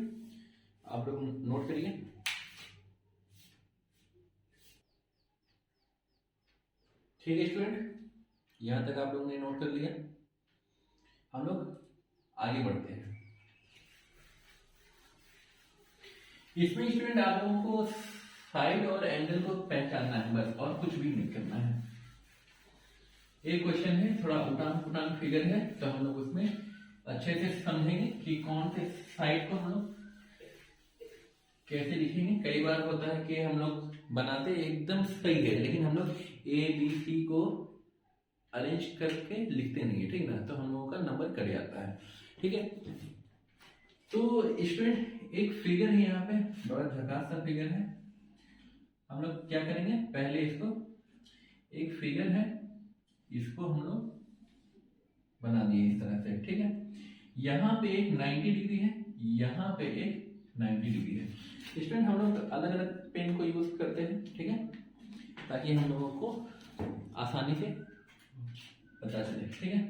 आप लोग नोट करिए। ठीक है स्टूडेंट, यहां तक आप लोगों ने नोट कर लिया। हम लोग आगे बढ़ते हैं। इसमें स्टूडेंट आप लोगों को साइड और एंगल को पहचानना है बस, और कुछ भी नहीं करना है। एक क्वेश्चन है, थोड़ा उटान फिगर है, तो हम लोग उसमें अच्छे से समझेंगे कि कौन से साइड को हम लोग कैसे लिखेंगे। कई बार होता है कि हम लोग बनाते एकदम सही है लेकिन हम लोग ABC को अरेंज करके लिखते नहीं है, ठीक ना, तो हम लोगों का नंबर कट जाता है, ठीक है। तो स्टूडेंट एक फिगर है यहाँ पे, बड़ा झकास सा फिगर है। हम लोग क्या करेंगे, पहले इसको, एक फिगर है इसको हम लोग बना दिए इस तरह से, ठीक है। यहाँ पे एक 90 डिग्री है, यहाँ पे एक 90 डिग्री है। स्टूडेंट हम लोग अलग अलग पेन को यूज करते हैं, ठीक है, ताकि हम लोगों को आसानी से पता चले, ठीक है।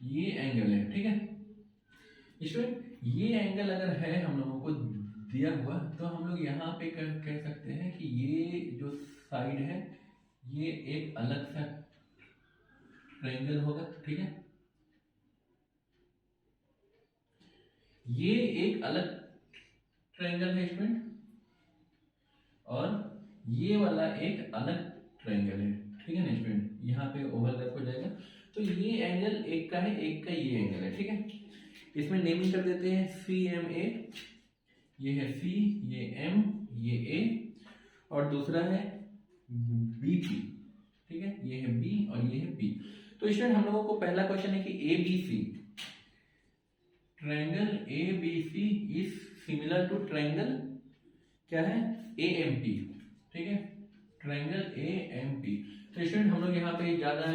ये एंगल है, ठीक है स्टूडेंट। ये एंगल अगर है हम लोगों को दिया हुआ, तो हम लोग यहाँ पे कह सकते हैं कि ये जो साइड है ये एक अलग सा ट्रायंगल होगा, ठीक है। ये एक अलग ट्रायंगल है स्टूडेंट, और ये वाला एक अलग ट्रायंगल है, ठीक है ना स्टूडेंट। यहाँ पे ओवरलैप हो जाएगा, तो ये एंगल एक का है, एक का ये एंगल है, ठीक है। इसमें नेमिंग कर देते हैं CMA, ये है C, ये M, ये A, और दूसरा है BP, ठीक है, ये है B और ये है B। तो स्टूडेंट हम लोगों को पहला क्वेश्चन है कि ABC triangle ABC is similar similar to triangle क्या है AMP, ठीक है, ट्रायंगल AMP। तो स्टूडेंट हम लोग यहाँ पे ज्यादा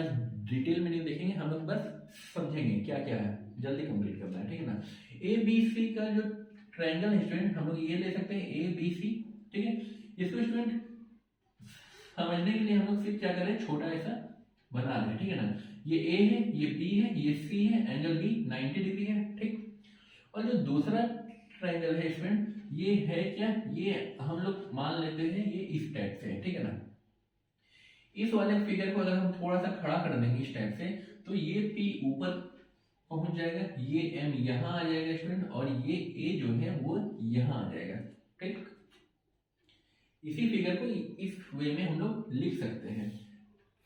डिटेल में नहीं देखेंगे, हम लोग बस समझेंगे क्या क्या है, जल्दी कंप्लीट करना है, ठीक है ना। ABC का जो ट्रायंगल है स्टूडेंट हम लोग ये ले सकते हैं ABC, ठीक है। इसको स्टूडेंट समझने के लिए हम लोग सिर्फ क्या करें, छोटा ऐसा बना लें, ठीक है ना। ये A है, ये B है, ये C है, एंगल B 90 डिग्री है, ठीक। और जो दूसरा ट्रायंगल है स्टूडेंट ये है क्या, ये हम लोग मान लेते हैं ये इस टाइप से है, ठीक है ना। इस वाले फिगर को अगर हम थोड़ा सा खड़ा कर देंगे इस टाइप से तो ये P ऊपर पहुंच जाएगा, ये M यहाँ आ जाएगा स्टूडेंट, और ये A जो है वो यहाँ आ जाएगा, ठीक। इसी फिगर को इस वे में हम लोग लिख सकते हैं,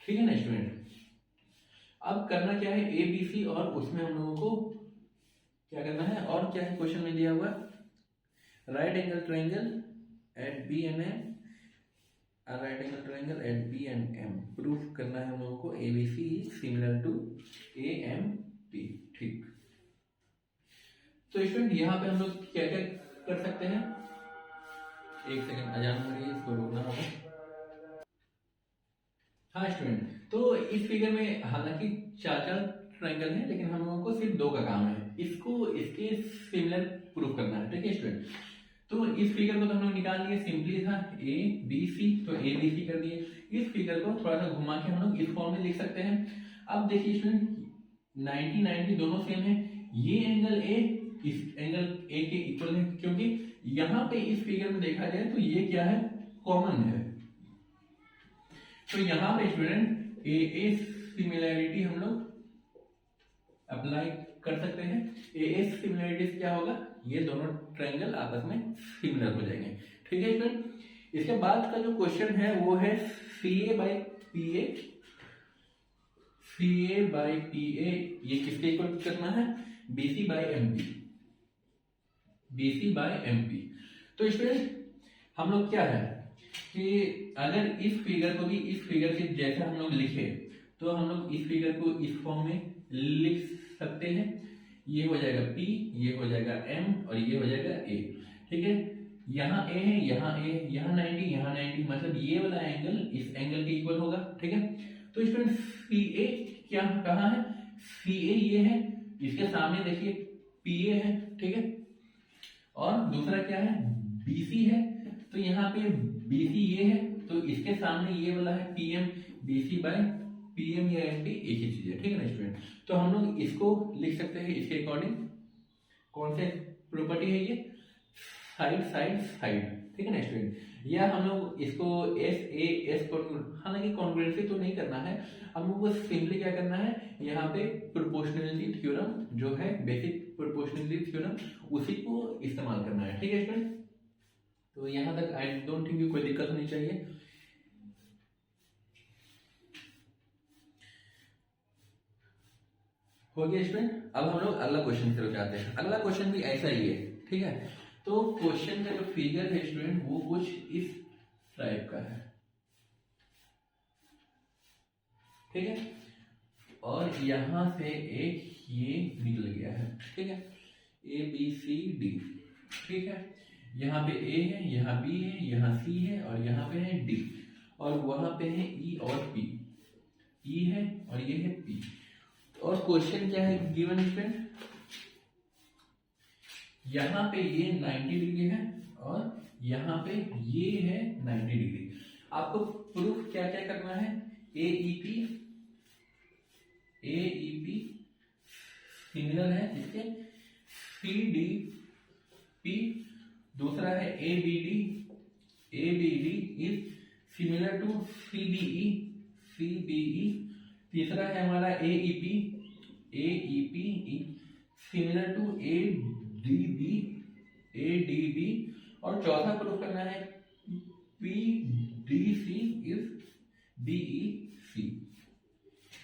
ठीक है ना स्टूडेंट। अब करना क्या है ABC, और उसमें हम लोगों को क्या करना है, और क्या है क्वेश्चन में दिया हुआ, right angle triangle eight B and M, right angle triangle eight B and M proof करना है हम लोगों को ABC सिमिलर टू AMP, ठीक। तो स्टूडेंट यहाँ पे हम लोग क्या क्या कर सकते हैं, एक सेकंड अजान हो रही है, इसको रोकना होगा। हाँ स्टूडेंट, तो इस फिगर में हालांकि चार ट्रायंगल है, लेकिन हम लोगों को सिर्फ 2 का काम है, इसको इसके सिमिलर प्रूफ करना है, ठीक है स्टूडेंट। तो इस फिगर को तो हम लोग निकाल लिए, सिंपली था ABC, तो ABC कर दिए। इस फिगर को थोड़ा सा घुमा के हम लोग इस फॉर्म में लिख सकते हैं। अब देखिए स्टूडेंट 90 90 दोनों सेम है, ये एंगल A इस एंगल A के इक्वल है, क्योंकि यहाँ पे इस फिगर में देखा जाए तो ये क्या है, कॉमन है। तो यहाँ पे स्टूडेंट AA सिमिलैरिटी हम लोग अप्लाई कर सकते हैं। AA सिमिलैरिटी क्या होगा, ये दोनों ट्रायंगल आपस में सिमिलर हो जाएंगे, ठीक है स्टूडेंट। इसके बाद का जो क्वेश्चन है वो है CA by PA, CA by PA ये किसके इक्वल करना है, BC by MP, BC by MP। तो स्टूडेंट हम लोग क्या है कि अगर इस फिगर को भी इस फिगर के जैसा हम लोग लिखे तो हम लोग इस फिगर को इस फॉर्म में लिख सकते हैं, ये हो जाएगा P, ये हो जाएगा M और ये हो जाएगा A, ठीक है। यहाँ A है, यहाँ A, यहाँ 90, यहाँ 90, मतलब ये वाला एंगल इस एंगल के इक्वल होगा, ठीक है। तो स्टूडेंट CA क्या कहाँ है, CA ये है, इसके सामने देखिए PA है, ठीक है। और दूसरा क्या है BC है, तो यहाँ पे BC ये है, तो इसके सामने ये वाला है PM, BC बाय PM या MP एक ही चीज है, ठीक है ना स्टूडेंट। तो हम लोग इसको लिख सकते हैं इसके अकॉर्डिंग, कौन से प्रॉपर्टी है ये, साइड साइड साइड, ठीक है ना स्टूडेंट। या हम लोग इसको SAS हालांकि कॉन्ग्रुएंसी तो नहीं करना है, हम लोग को सिंपली क्या करना है, यहाँ पे प्रोपोर्शनलिटी थ्योरम जो है, बेसिक प्रोपोर्शनलिटी थ्योरम, उसी को इस्तेमाल करना है, ठीक है स्टूडेंट। तो यहाँ तक आई डोंट थिंक कोई दिक्कत होनी चाहिए। हो गया स्टूडेंट। अब हम लोग अगला क्वेश्चन की तरफ जाते हैं। अगला क्वेश्चन भी ऐसा ही है, ठीक है। तो क्वेश्चन का जो फिगर है स्टूडेंट वो कुछ इस टाइप का है, ठीक है। और यहां से एक ये निकल गया है, ठीक है, ABCD, ठीक है। यहाँ पे A है, यहाँ B है, यहाँ C है और यहाँ पे है D, और वहां पे है E और P, E है और ये है P। और क्वेश्चन क्या है गिवन स्टूडेंट, यहाँ पे ये 90 डिग्री है और यहाँ पे ये है 90 डिग्री। आपको प्रूफ क्या क्या करना है, AEP सिमिलर है इसके CDP, दूसरा है ABD is similar to CBE, तीसरा है हमारा AEP is similar to ADB, और चौथा प्रूफ करना है PDC इज BEC,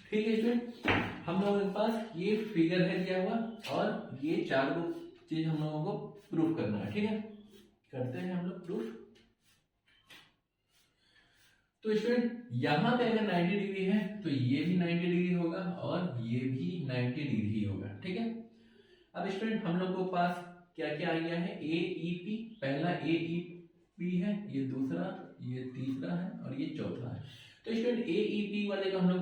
ठीक है स्टूडेंट। हम लोगों के पास ये फिगर है दिया हुआ और ये चार चीज हम लोगों को प्रूफ करना है, ठीक है। करते हैं हम लोग प्रूफ। तो स्टूडेंट यहाँ पे अगर 90 डिग्री है तो ये भी 90 डिग्री होगा और ये भी 90 डिग्री ही होगा, ठीक है। अब स्टूडेंट हम लोग को पास क्या क्या आ गया है, ए ई पी, पहला ए ई पी है, ये दूसरा, ये तीसरा है और ये चौथा है। तो स्टूडेंट ए ई पी वाले को हम लोग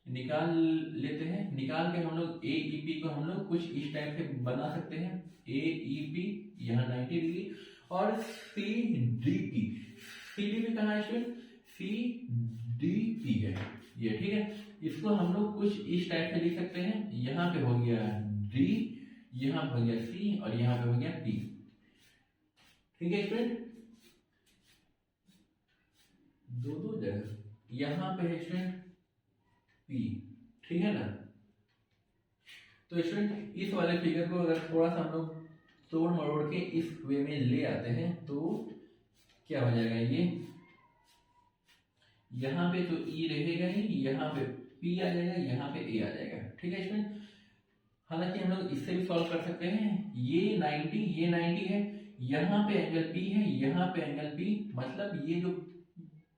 निकाल लेते हैं। निकाल के हम लोग ए ई पी को हम लोग कुछ इस टाइप से बना सकते हैं। ए ई पी यहाँ 90 डिग्री और C D P, C D P कहाँ है स्टूडेंट, सी डी पी है ये, ठीक है। इसको हम लोग कुछ इस टाइप से लिख सकते हैं। यहाँ पे हो गया डी, यहाँ पे हो गया सी और यहाँ पे हो गया पी, ठीक है स्टूडेंट। दो जगह यहाँ पे है स्टूडेंट पी, ठीक है ना। तो स्टूडेंट इस वाले फिगर को अगर थोड़ा सा हम लोग तोड़ मरोड़ के इस वे में ले आते हैं तो क्या हो जाएगा, ये यहाँ पे तो ई रहेगा ही, यहाँ पे पी आ जाएगा, यहाँ पे ए आ जाएगा, ठीक है स्टूडेंट। हालांकि हम लोग इससे भी सॉल्व कर सकते हैं। ये 90 है, यहाँ पे एंगल पी है, यहाँ पे एंगल पी, मतलब ये जो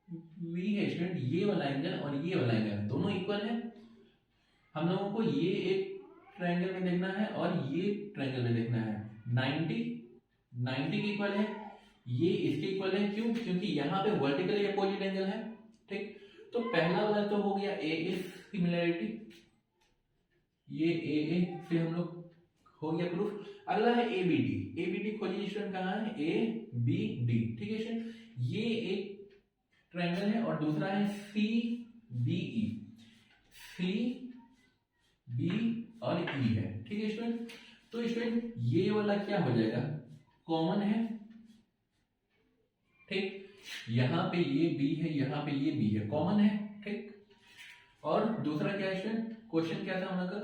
पी है स्टूडेंट, ये वाला एंगल और ये वाला एंगल दोनों इक्वल है। हम लोगों को ये एक ट्रायंगल में देखना है और ये ट्रायंगल में देखना है। 90 के इक्वल है, ये इसके इक्वल है। क्यों? क्योंकि यहाँ पे वर्टिकली अपोजिट एंगल है, ठीक। तो पहला वाला तो हो गया ए ए सिमिलैरिटी, ये ए ए से हम लोग हो गया प्रूफ। अगला है A B D. A B D खोजिए स्टूडेंट, कहाँ है, ए बी डी, ठीक है स्टूडेंट। ये एक ट्रायंगल है और दूसरा है C B E, C B और ई है, ठीक है स्टूडेंट। तो स्टूडेंट ये वाला क्या हो जाएगा, कॉमन है, ठीक। यहाँ पे ये बी है, यहाँ पे ये बी है, कॉमन है, ठीक। और दूसरा क्या है स्टूडेंट, क्वेश्चन क्या था हमारा,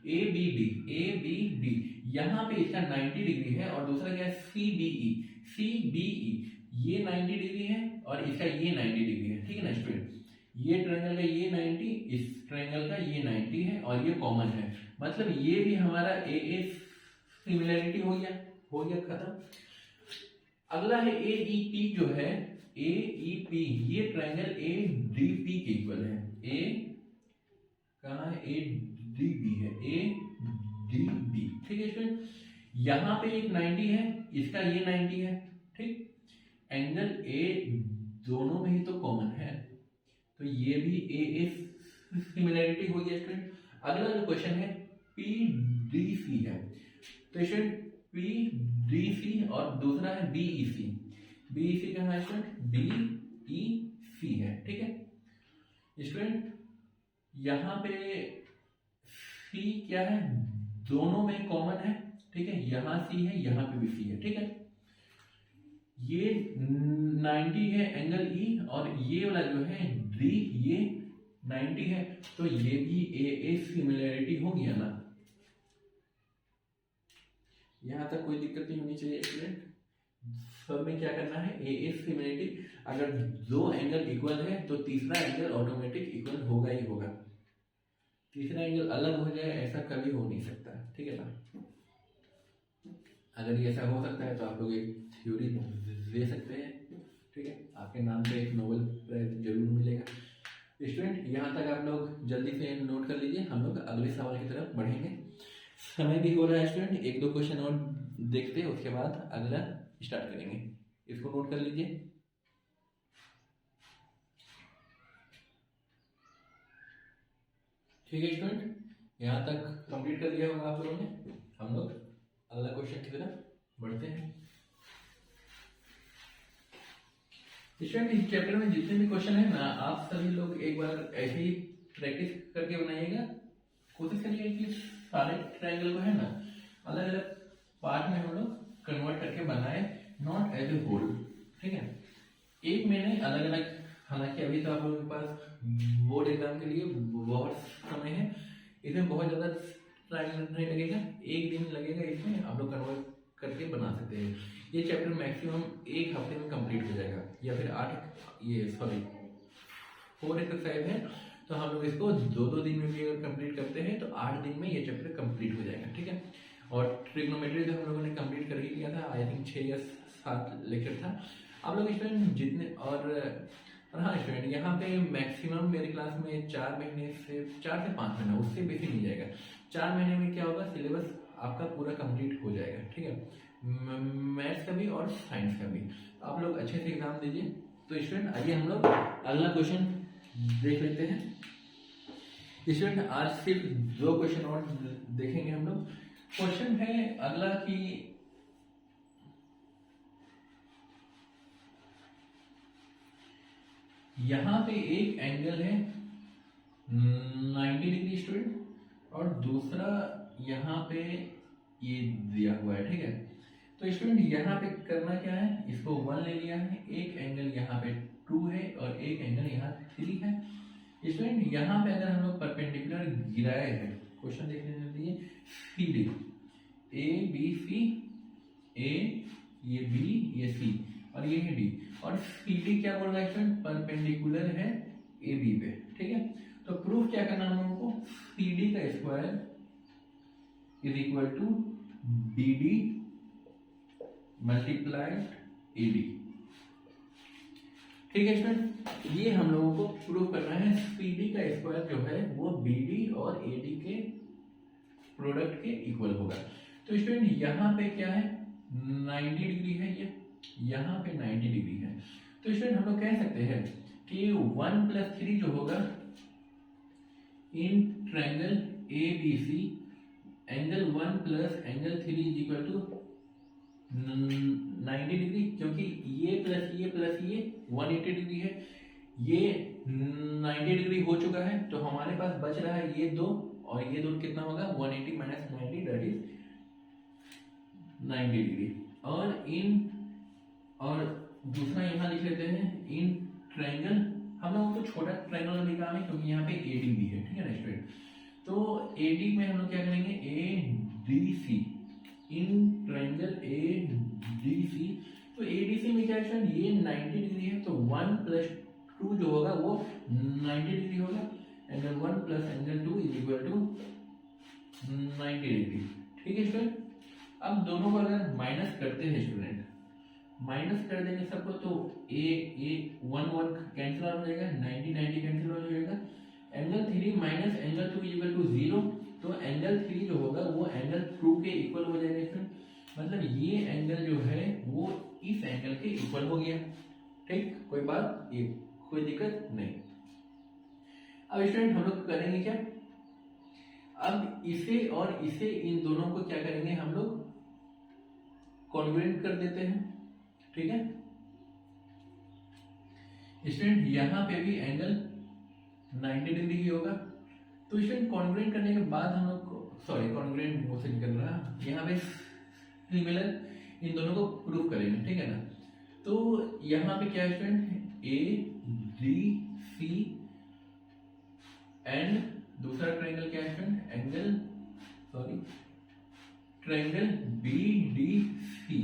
A B D, A B D, यहाँ पे इसका 90 डिग्री है और दूसरा क्या है C B E, C B E, ये 90 डिग्री है और इसका ये 90 डिग्री है, ठीक है ना स्टूडेंट। ये ट्रायंगल का ये 90, इस ट्रायंगल का ये 90 है और ये कॉमन है, मतलब ये भी हमारा ए ए सिमिलैरिटी हो गया खत्म। अगला है ए ई पी, जो है ए ई पी, ये ट्रायंगल ए डी पी के इक्वल है। ए कहाँ है, ए डी बी है, ए डी बी, ठीक है स्टूडेंट। यहाँ पे एक 90 है, इसका ये 90 है, ठीक। एंगल ए दोनों में ही तो कॉमन है, तो ये भी ए ए सिमिलैरिटी हो गया स्टूडेंट। अगला जो क्वेश्चन है पी डी सी है, तो स्टूडेंट पी डी सी और दूसरा है बी ई सी। बी ई सी कहाँ है स्टूडेंट, बी ई सी है, ठीक है स्टूडेंट। यहाँ पे सी क्या है, दोनों में कॉमन है, ठीक है। यहाँ सी है, यहाँ पे भी सी है, ठीक है। ये 90 है एंगल ई और ये वाला जो है डी, ये 90 है, तो ये भी ए ए सिमिलैरिटी हो गया ना। यहाँ तक कोई दिक्कत नहीं होनी चाहिए स्टूडेंट। सब में क्या करना है, ए ए सिमिलैरिटी। अगर दो एंगल इक्वल है तो तीसरा एंगल ऑटोमेटिक इक्वल होगा ही होगा। तीसरा एंगल अलग हो जाए ऐसा कभी हो नहीं सकता, ठीक है ना। अगर ये ऐसा हो सकता है तो आप लोग एक थ्योरी दे सकते हैं, ठीक है। आपके नाम पे एक नोबेल प्राइज जरूर मिलेगा स्टूडेंट। यहाँ तक आप लोग जल्दी से नोट कर लीजिए, हम लोग अगले सवाल की तरफ बढ़ेंगे। समय भी हो रहा है स्टूडेंट, एक दो क्वेश्चन और देखते हैं, उसके बाद अगला स्टार्ट करेंगे। इसको नोट कर लीजिए। ठीक है स्टूडेंट, यहाँ तक कंप्लीट कर दिया होगा आप लोगों ने। हम लोग अगला क्वेश्चन की तरफ बढ़ते हैं। स्टूडेंट इस चैप्टर में जितने भी क्वेश्चन है ना, आप सभी लोग एक बार ऐसे ही प्रैक्टिस करके बनाइएगा। कोशिश करिए कि सारे ट्रायंगल को है ना अलग अलग पार्ट में हम लोग कन्वर्ट करके बनाए, नॉट एज ए होल, ठीक है। एक में नहीं, अलग अलग। हालांकि अभी तो आप लोगों के पास बोर्ड एग्जाम के लिए बहुत समय है, इसमें बहुत ज़्यादा टाइम नहीं लगेगा, एक दिन लगेगा, इसमें आप लोग कन्वर्ट करके बना सकते हैं। ये चैप्टर मैक्सिमम एक हफ्ते में कंप्लीट हो जाएगा, या फिर 4 एक्सरसाइज है, तो हम लोग इसको 2-2 दिन में भी अगर कंप्लीट करते हैं तो 8 दिन में ये चैप्टर कंप्लीट हो जाएगा, ठीक है। और ट्रिग्नोमेट्री तो हम लोगों ने कंप्लीट कर ही लिया था, आई थिंक 6 या 7 लेक्चर था। आप लोग स्टूडेंट जितने और हाँ स्टूडेंट, यहाँ पे मैक्सिमम मेरी क्लास में 4 महीने से 4 से 5 महीना, उससे बेसी नहीं जाएगा। 4 महीने में क्या होगा, सिलेबस आपका पूरा कंप्लीट हो जाएगा, ठीक है। मैथ्स का भी और साइंस का भी आप लोग अच्छे से एग्जाम दीजिए। तो स्टूडेंट आइए हम लोग अगला क्वेश्चन देख लेते हैं। स्टूडेंट आज सिर्फ 2 क्वेश्चन और देखेंगे हम लोग। क्वेश्चन है अगला कि यहां पे एक एंगल है 90 डिग्री स्टूडेंट, और दूसरा यहाँ पे ये दिया हुआ है, ठीक है। तो स्टूडेंट यहाँ पे करना क्या है, इसको 1 ले लिया है, एक एंगल यहाँ पे 2 है और एक एंगल यहाँ 3 है। स्टूडेंट यहाँ पे अगर हम लोग परपेंडिकुलर गिराए हैं, क्वेश्चन देखने के लिए सी डी ए बी सी, ए ये बी ये सी और ये है डी, और सी डी क्या बोल रहा है स्टूडेंट, परपेंडिकुलर है ए बी पे, ठीक है। तो प्रूफ क्या करना हम लोगों को, सी डी का square is equal to B D multiplied A D, ठीक है स्टूडेंट। ये हम लोगों को प्रूव करना है, सी डी का स्क्वायर जो है वो बी डी और ए डी के प्रोडक्ट के इक्वल होगा। तो स्टूडेंट यहाँ पे क्या है 90 डिग्री है, ये यहाँ पे 90 डिग्री है। तो स्टूडेंट हम लोग कह सकते हैं कि 1 + 3 जो होगा in triangle A B C, angle 1 + angle 3 is equal to 90 degree, क्योंकि ये प्लस ये 180 डिग्री है, ये 90 डिग्री हो चुका है। तो हमारे पास बच रहा है ये 2, और ये 2 कितना होगा 180 - 90 दैट इज 90 डिग्री। और दूसरा यहाँ लिख लेते हैं इन ट्रायंगल, हम लोगों को छोटा ट्रायंगल लिखा है क्योंकि यहाँ पे एडी भी है, ठीक है ना स्टूडेंट। तो एडी में हम लोग क्या करेंगे A D C, in triangle A D C. तो ए डी सी में क्या है, ये 90 डिग्री है, तो 1 + 2 जो होगा वो 90 डिग्री होगा, angle 1 + angle 2 is equal to 90 degree, ठीक है स्टूडेंट। अब दोनों को अगर माइनस करते हैं स्टूडेंट, माइनस कर देंगे सबको, तो ए 1 कैंसिल आउट हो जाएगा, 90 कैंसिल हो जाएगा, angle 3 minus angle 2 equal to 0। तो एंगल 3 जो होगा वो एंगल 2 के इक्वल हो जाएगा स्टूडेंट, मतलब ये एंगल जो है वो इस एंगल के इक्वल हो गया, ठीक, कोई बात, ये कोई दिक्कत नहीं। अब स्टूडेंट हम लोग करेंगे क्या, अब इसे और इसे, इन दोनों को क्या करेंगे हम लोग कॉन्ग्रुएंट कर देते हैं, ठीक है स्टूडेंट। यहां पे भी एंगल 90 डिग्री ही होगा। तो स्टूडेंट कॉन्ग्रुएंट करने के बाद हम लोग को, सॉरी कॉन्ग्रुएंट मुंह से निकल रहा, यहाँ पे सिमिलर, इन दोनों को प्रूफ करेंगे, ठीक है ना। तो यहाँ पे क्या है student, A D C and दूसरा ट्रायंगल क्या है student, triangle B D C,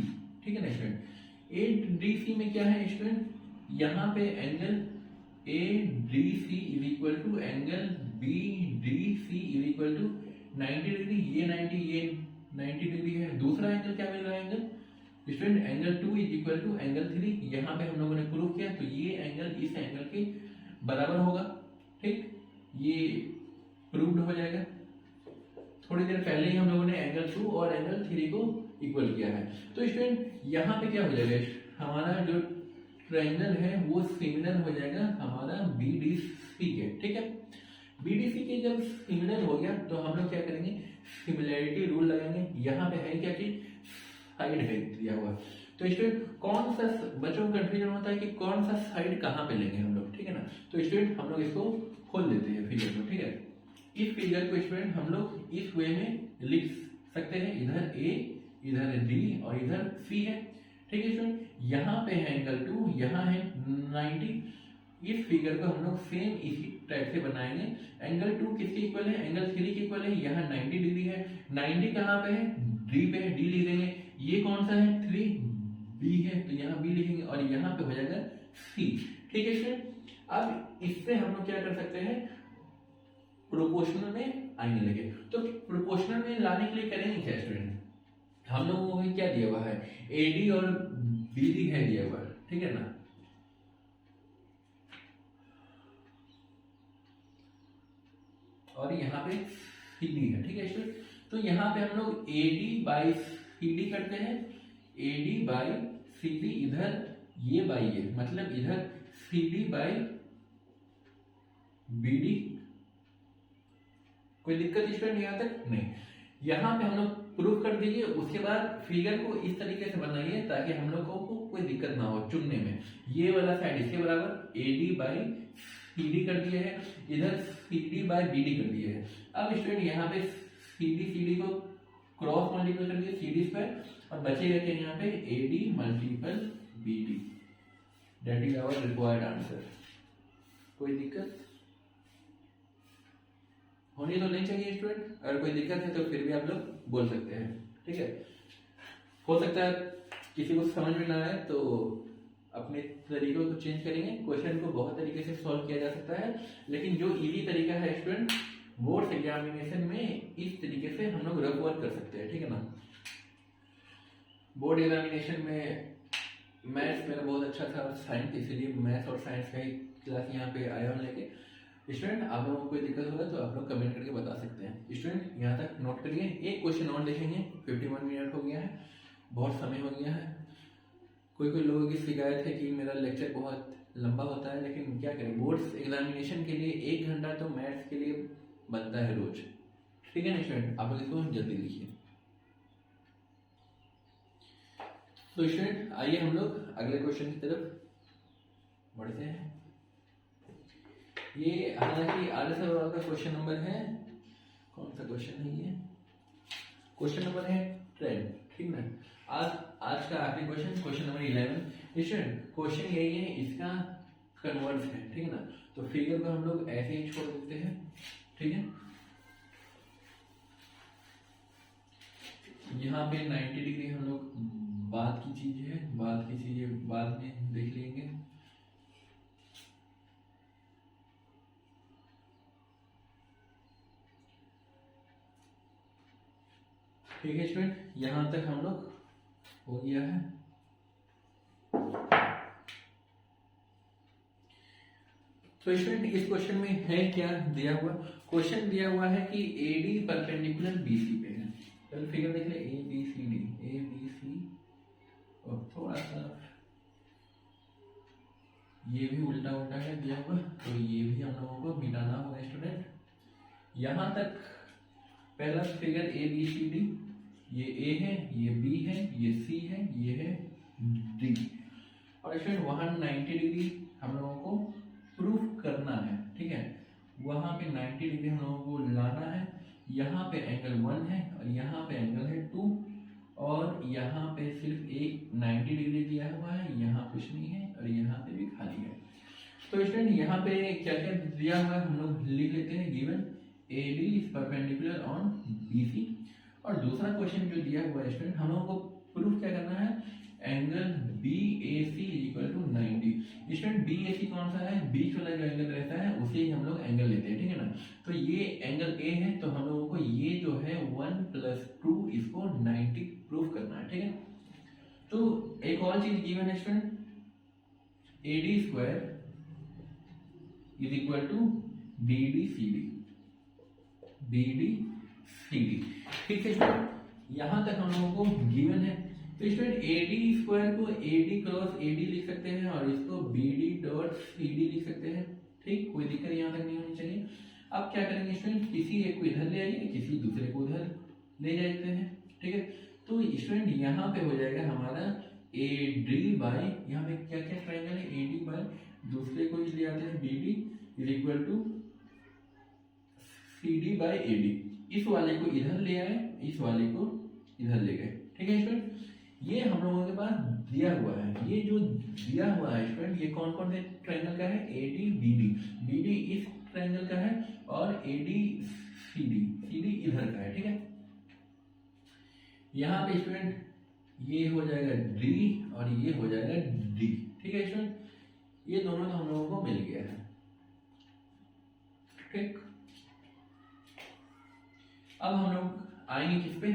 ठीक है ना स्टूडेंट। ए डी सी में क्या है स्टूडेंट, यहाँ पे angle A D C is equal to angle B D C is equal to 90 degree, ये 90 डिग्री है। दूसरा एंगल क्या मिल रहा है angle student, angle 2 is equal to angle 3, यहाँ पे हम लोगों ने प्रूव किया, तो ये एंगल इस एंगल के बराबर होगा, ठीक, ये प्रूव्ड हो जाएगा। थोड़ी देर पहले ही हम लोगों ने एंगल 2 और एंगल 3 को इक्वल किया है। तो स्टूडेंट यहाँ पे क्या हो जाएगा, हमारा जो ट्रायंगल है वो सिमिलर हो जाएगा हमारा बीडीसी के, ठीक है। बीडीसी के जब सिमिलर हो गया तो हम लोग क्या करेंगे, सिमिलैरिटी रूल लगाएंगे। यहाँ पे है क्या चीज, साइड है दिया हुआ। तो स्टूडेंट कौन सा, बच्चों को कंफ्यूजन होता है कि कौन सा साइड कहाँ पे लेंगे हम लोग, ठीक है ना। तो स्टूडेंट हम लोग इसको खोल देते हैं फिगर को, ठीक है। इस फिगर को स्टूडेंट हम लोग इस वे में लिख सकते हैं, इधर ए, इधर डी और इधर सी है, ठीक है स्टूडेंट। यहाँ पे है एंगल 2, यहाँ है 90। इस फिगर को हम लोग सेम इसी टाइप से बनाएंगे। एंगल 2 किसके इक्वल है, एंगल 3 के इक्वल है। यहाँ 90 डिग्री है, 90 कहाँ पे है, डी पे है, डी लिख देंगे। ये कौन सा है, 3 बी है, तो यहाँ बी लिखेंगे और यहाँ पे हो जाएगा सी, ठीक है स्टूडेंट। अब इससे हम लोग क्या कर सकते हैं, प्रोपोर्शनल में आएंगे लगे। तो प्रोपोर्शनल में लाने के लिए करेंगे क्या स्टूडेंट, हम लोगों को क्या दिया हुआ है, एडी और बीडी है दिया हुआ है, ठीक है ना। और यहाँ पे सीडी है, ठीक है स्टूडेंट। तो यहाँ पे हम लोग AD बाई CD करते हैं, AD बाई CD, इधर ये बाई ये, मतलब इधर CD बाई BD। कोई दिक्कत स्टूडेंट यहाँ तक? नहीं। यहाँ पे हम लोग प्रूफ कर दीजिए, उसके बाद फिगर को इस तरीके से बनाइए ताकि हम लोगों को कोई दिक्कत ना हो चुनने में। ये वाला साइड इसके बराबर AD बाई CD कर दिए है, इधर CD बाई BD कर दिए है। अब स्टूडेंट यहाँ पे CD को क्रॉस मल्टीपल कर दिए CD स्क्वायर, और बचेगा क्या यहाँ पे AD multiple BD, that is our required answer. कोई दिक्कत होनी तो नहीं चाहिए स्टूडेंट। अगर कोई दिक्कत है तो फिर भी आप लोग बोल सकते हैं, ठीक है। हो सकता है किसी को समझ में ना आए तो अपने तरीकों को चेंज करेंगे। क्वेश्चन को बहुत तरीके से सॉल्व किया जा सकता है, लेकिन जो इजी तरीका है स्टूडेंट, बोर्ड एग्जामिनेशन में इस तरीके से हम लोग रफ वर्क कर सकते हैं, ठीक है ना। बोर्ड एग्जामिनेशन में मैथ्स मेरा बहुत अच्छा था और साइंस, इसीलिए मैथ्स और साइंस का ही क्लास यहाँ पे आया हूँ लेके। स्टूडेंट आप लोगों को कोई दिक्कत होगा तो आप लोग कमेंट करके बता सकते हैं। स्टूडेंट यहाँ तक नोट करिए, एक क्वेश्चन और देखेंगे। 51 मिनट हो गया है, बहुत समय हो गया है। कोई लोगों की शिकायत है कि मेरा लेक्चर बहुत लंबा होता है, लेकिन क्या करें, बोर्ड्स एग्जामिनेशन के लिए 1 घंटा तो मैथ्स के लिए बनता है रोज, ठीक है ना स्टूडेंट। आप लोग इसको जल्दी लिखिए। तो स्टूडेंट आइए हम लोग अगले क्वेश्चन की तरफ बढ़ते हैं। ये हालांकि आगे सवाल का क्वेश्चन नंबर है, कौन सा क्वेश्चन है ये? क्वेश्चन नंबर है 10, ठीक ना। आज का आखिरी क्वेश्चन नंबर 11। स्टूडेंट क्वेश्चन यही है, इसका कन्वर्स है, ठीक है ना। तो फिगर को हम लोग ऐसे ही छोड़ देते हैं, ठीक है। यहाँ पे 90 डिग्री हम लोग बाद की चीज है, बाद की चीजें बाद में देख लेंगे। ठीक है स्टूडेंट, यहां तक हम लोग हो गया है। तो स्टूडेंट इस क्वेश्चन में है क्या दिया हुआ? क्वेश्चन दिया हुआ है कि AD परपेंडिकुलर BC पे है। चलो फिगर देख ले, ABCD, ABC, और थोड़ा सा ये भी उल्टा उल्टा है दिया हुआ, तो ये भी हम लोगों को मिटाना होगा स्टूडेंट। यहां तक पहला फिगर ABCD, ये A है, ये B है, ये C है, ये है D। और स्टूडेंट वहां 90 डिग्री हम लोगों को प्रूफ करना है, ठीक है। वहां पे 90 डिग्री हम लोगों को लाना है। यहाँ पे एंगल 1 है और यहाँ पे एंगल है 2, और यहाँ पे सिर्फ एक 90 डिग्री दिया हुआ है, यहाँ कुछ नहीं है और यहाँ पे भी खाली है। तो स्टूडेंट यहाँ पे क्या क्या दिया हुआ है हम लोग लिख लेते हैं। Given AD is perpendicular on BC, और दूसरा क्वेश्चन जो दिया हुआ है स्टूडेंट, हम लोगों को प्रूफ क्या करना है, angle BAC equal to 90। Student BAC कौन सा है, बीच वाला जो एंगल रहता है उसे ही हम लोग एंगल लेते हैं, ठीक है ना। तो ये एंगल A है, तो हम लोगों को ये जो है 1 + 2 इसको 90 प्रूफ करना है, ठीक है। तो एक और चीज गिवन है student, AD² is equal to BDCD, ठीक है स्टूडेंट। यहां तक हम लोगों को गिवन है। तो स्टूडेंट AD² को AD क्रॉस AD लिख सकते हैं और इसको BD.CD लिख सकते हैं, ठीक। कोई दिक्कत यहां तक नहीं होनी चाहिए। अब क्या करेंगे स्टूडेंट, किसी एक को इधर ले आइए, किसी दूसरे को उधर ले जाते हैं, ठीक है। तो स्टूडेंट यहाँ पे हो जाएगा हमारा AD बाई, यहाँ पे क्या क्या ट्रायंगल है, AD बाई दूसरे को ले आते हैं BD is equal to CD by AD। इस वाले को इधर ले आए, इस वाले को इधर ले गए, ठीक है स्टूडेंट। ये हम लोगों के पास दिया हुआ है। ये जो दिया हुआ है स्टूडेंट, ये कौन कौन से ट्रायंगल का है, AD BD, BD इस ट्रायंगल का है और AD CD इधर का है, ठीक है। यहाँ पे स्टूडेंट ये हो जाएगा D और ये हो जाएगा D, ठीक है स्टूडेंट। ये दोनों तो हम लोगों को मिल गया है, ठीक। अब हम लोग आएंगे किस पे,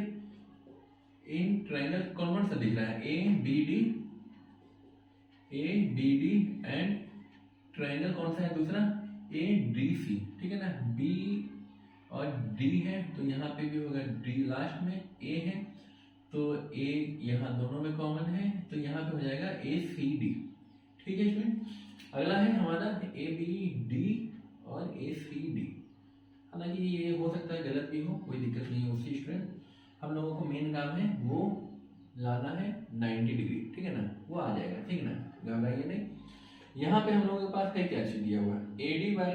इन ट्रायंगल कौन कौन सा दिख रहा है, ABD एंड ट्रायंगल कौन सा है दूसरा, ADC, ठीक है ना। और डी है तो यहाँ पे भी होगा डी, लास्ट में ए है तो ए यहाँ दोनों में कॉमन है तो यहाँ पे हो जाएगा ए सी डी। ठीक है स्टूडेंट, अगला है हमारा ए बी डी और ए सी डी। हालांकि ये हो सकता है गलत भी हो, कोई दिक्कत नहीं है उससे स्टूडेंट। हम लोगों को मेन काम है वो लाना है 90 डिग्री, ठीक है ना, वो आ जाएगा, ठीक है ना, घबराइए नहीं। यहाँ पे हम लोगों के पास है क्या चीज दिया हुआ है ए डी बाई,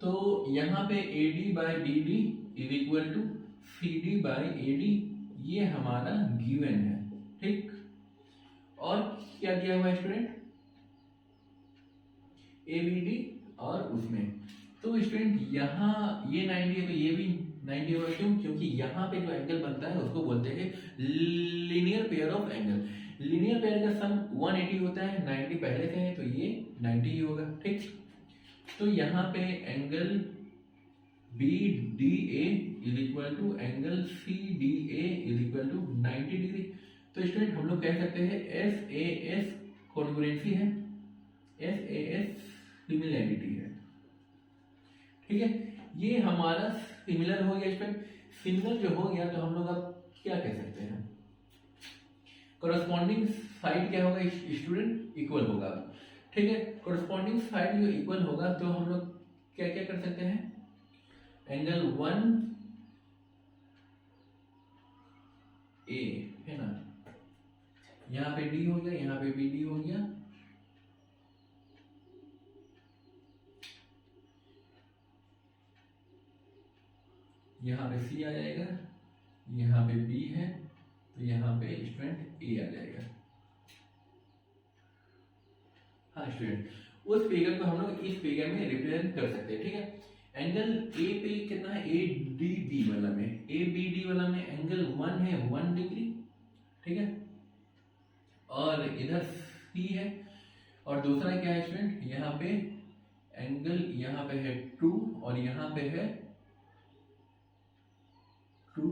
तो यहाँ पे A D by B D is equal to C D by A D, ये हमारा गिवन है। ठीक, और क्या दिया हुआ है स्टूडेंट ए बी डी और उसमें, तो स्टूडेंट यहाँ ये 90 है तो ये भी 90 होगा। क्यों? क्योंकि यहाँ पे जो एंगल बनता है उसको बोलते हैं linear pair of angle. Linear pair का सम 180 होता है, 90 पहले से है तो ये 90 ही होगा। ठीक, तो यहाँ पे angle B D A is equal to angle C D A is equal to 90 degree. तो स्टूडेंट हम लोग कह सकते हैं एस ए एस कॉन्ग्रुएंसी है, एस ए एस सिमिलैरिटी है। ठीक है, ये हमारा सिमिलर हो गया स्टूडेंट। सिमिलर जो हो गया तो हम लोग अब क्या कह सकते हैं, कोरस्पॉन्डिंग साइड क्या होगा स्टूडेंट, इक्वल होगा। ठीक है, कोरस्पॉन्डिंग साइड जो इक्वल होगा तो हम लोग क्या क्या कर सकते हैं, एंगल 1 ए है ना, यहाँ पे डी हो गया, यहाँ पे बी डी हो गया, यहाँ पे सी आ जाएगा, यहाँ पे बी है तो यहाँ पे स्टूडेंट ए आ जाएगा। हाँ स्टूडेंट, उस फिगर को हम लोग इस फिगर में रिप्रेजेंट कर सकते हैं। ठीक है, एंगल ए पे कितना है, ए डी बी वाला में, ए बी डी वाला में एंगल 1 है 1 डिग्री। ठीक है, और इधर सी है, और दूसरा क्या है स्टूडेंट, यहाँ पे एंगल यहाँ पे है 2 और यहाँ पे है 2,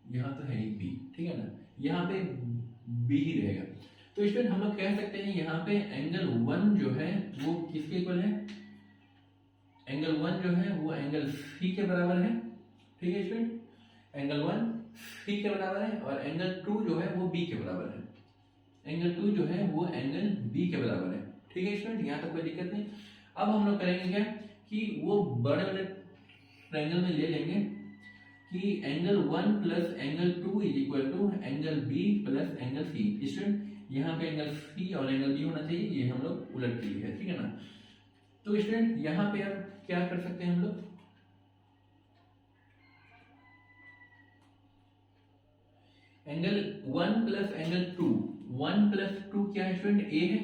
यहाँ तो है ही बी। ठीक है ना, यहाँ पे बी ही रहेगा। तो स्टूडेंट हम लोग कह सकते हैं यहाँ पे एंगल 1 जो है वो किसके इक्वल है, एंगल 1 जो है वो एंगल सी के बराबर है। ठीक है स्टूडेंट, एंगल 1 सी के बराबर है और एंगल 2 जो है वो बी के बराबर है। एंगल 2 जो है वो एंगल बी के बराबर है। ठीक है स्टूडेंट, यहाँ तक कोई दिक्कत नहीं। अब हम लोग करेंगे क्या कि वो बड़े बड़े ट्रायंगल में ले लेंगे कि angle 1 plus angle 2 is equal to angle B plus angle C. Student यहाँ पे एंगल सी और एंगल बी होना चाहिए, ये हम लोग उलट लिए है। ठीक है ना, तो स्टूडेंट यहाँ पे अब क्या कर सकते हैं हम लोग, एंगल 1 प्लस एंगल 2, 1 प्लस 2 क्या है स्टूडेंट, ए है,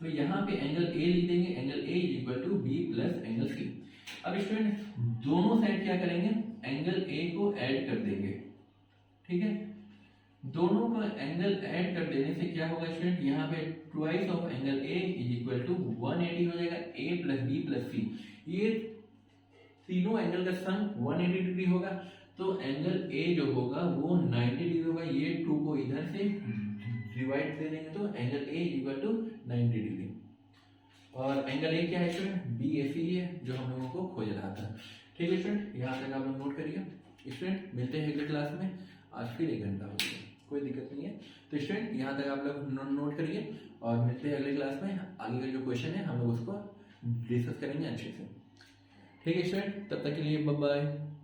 तो यहाँ पे एंगल ए लिख देंगे, angle A is equal to B plus angle C. अब स्टूडेंट दोनों साइड क्या करेंगे, एंगल ए को ऐड कर देंगे। ठीक है, दोनों का एंगल ऐड कर देने से क्या होगा स्टूडेंट, यहाँ पे twice of angle A is equal to 180 हो जाएगा, A plus B plus C, ये तीनों एंगल का सम 180 डिग्री होगा। तो एंगल ए जो होगा वो 90 डिग्री होगा, ये 2 को इधर से डिवाइड दे देंगे तो angle A equal to 90 degree. और एंगल ए क्या है स्टूडेंट, बी ए सी है जो हम लोगों को खोज रहा था। ठीक है स्टूडेंट, यहाँ तक आप लोग नोट करिए। स्टूडेंट मिलते हैं अगले क्लास में, आज फिर 1 घंटा हो गया, कोई दिक्कत नहीं है। तो स्टूडेंट यहाँ तक आप लोग नोट करिए और मिलते हैं अगले क्लास में। आगे का जो क्वेश्चन है हम लोग उसको डिस्कस करेंगे अच्छे से। ठीक है स्टूडेंट, तब तक के लिए बाय बाय।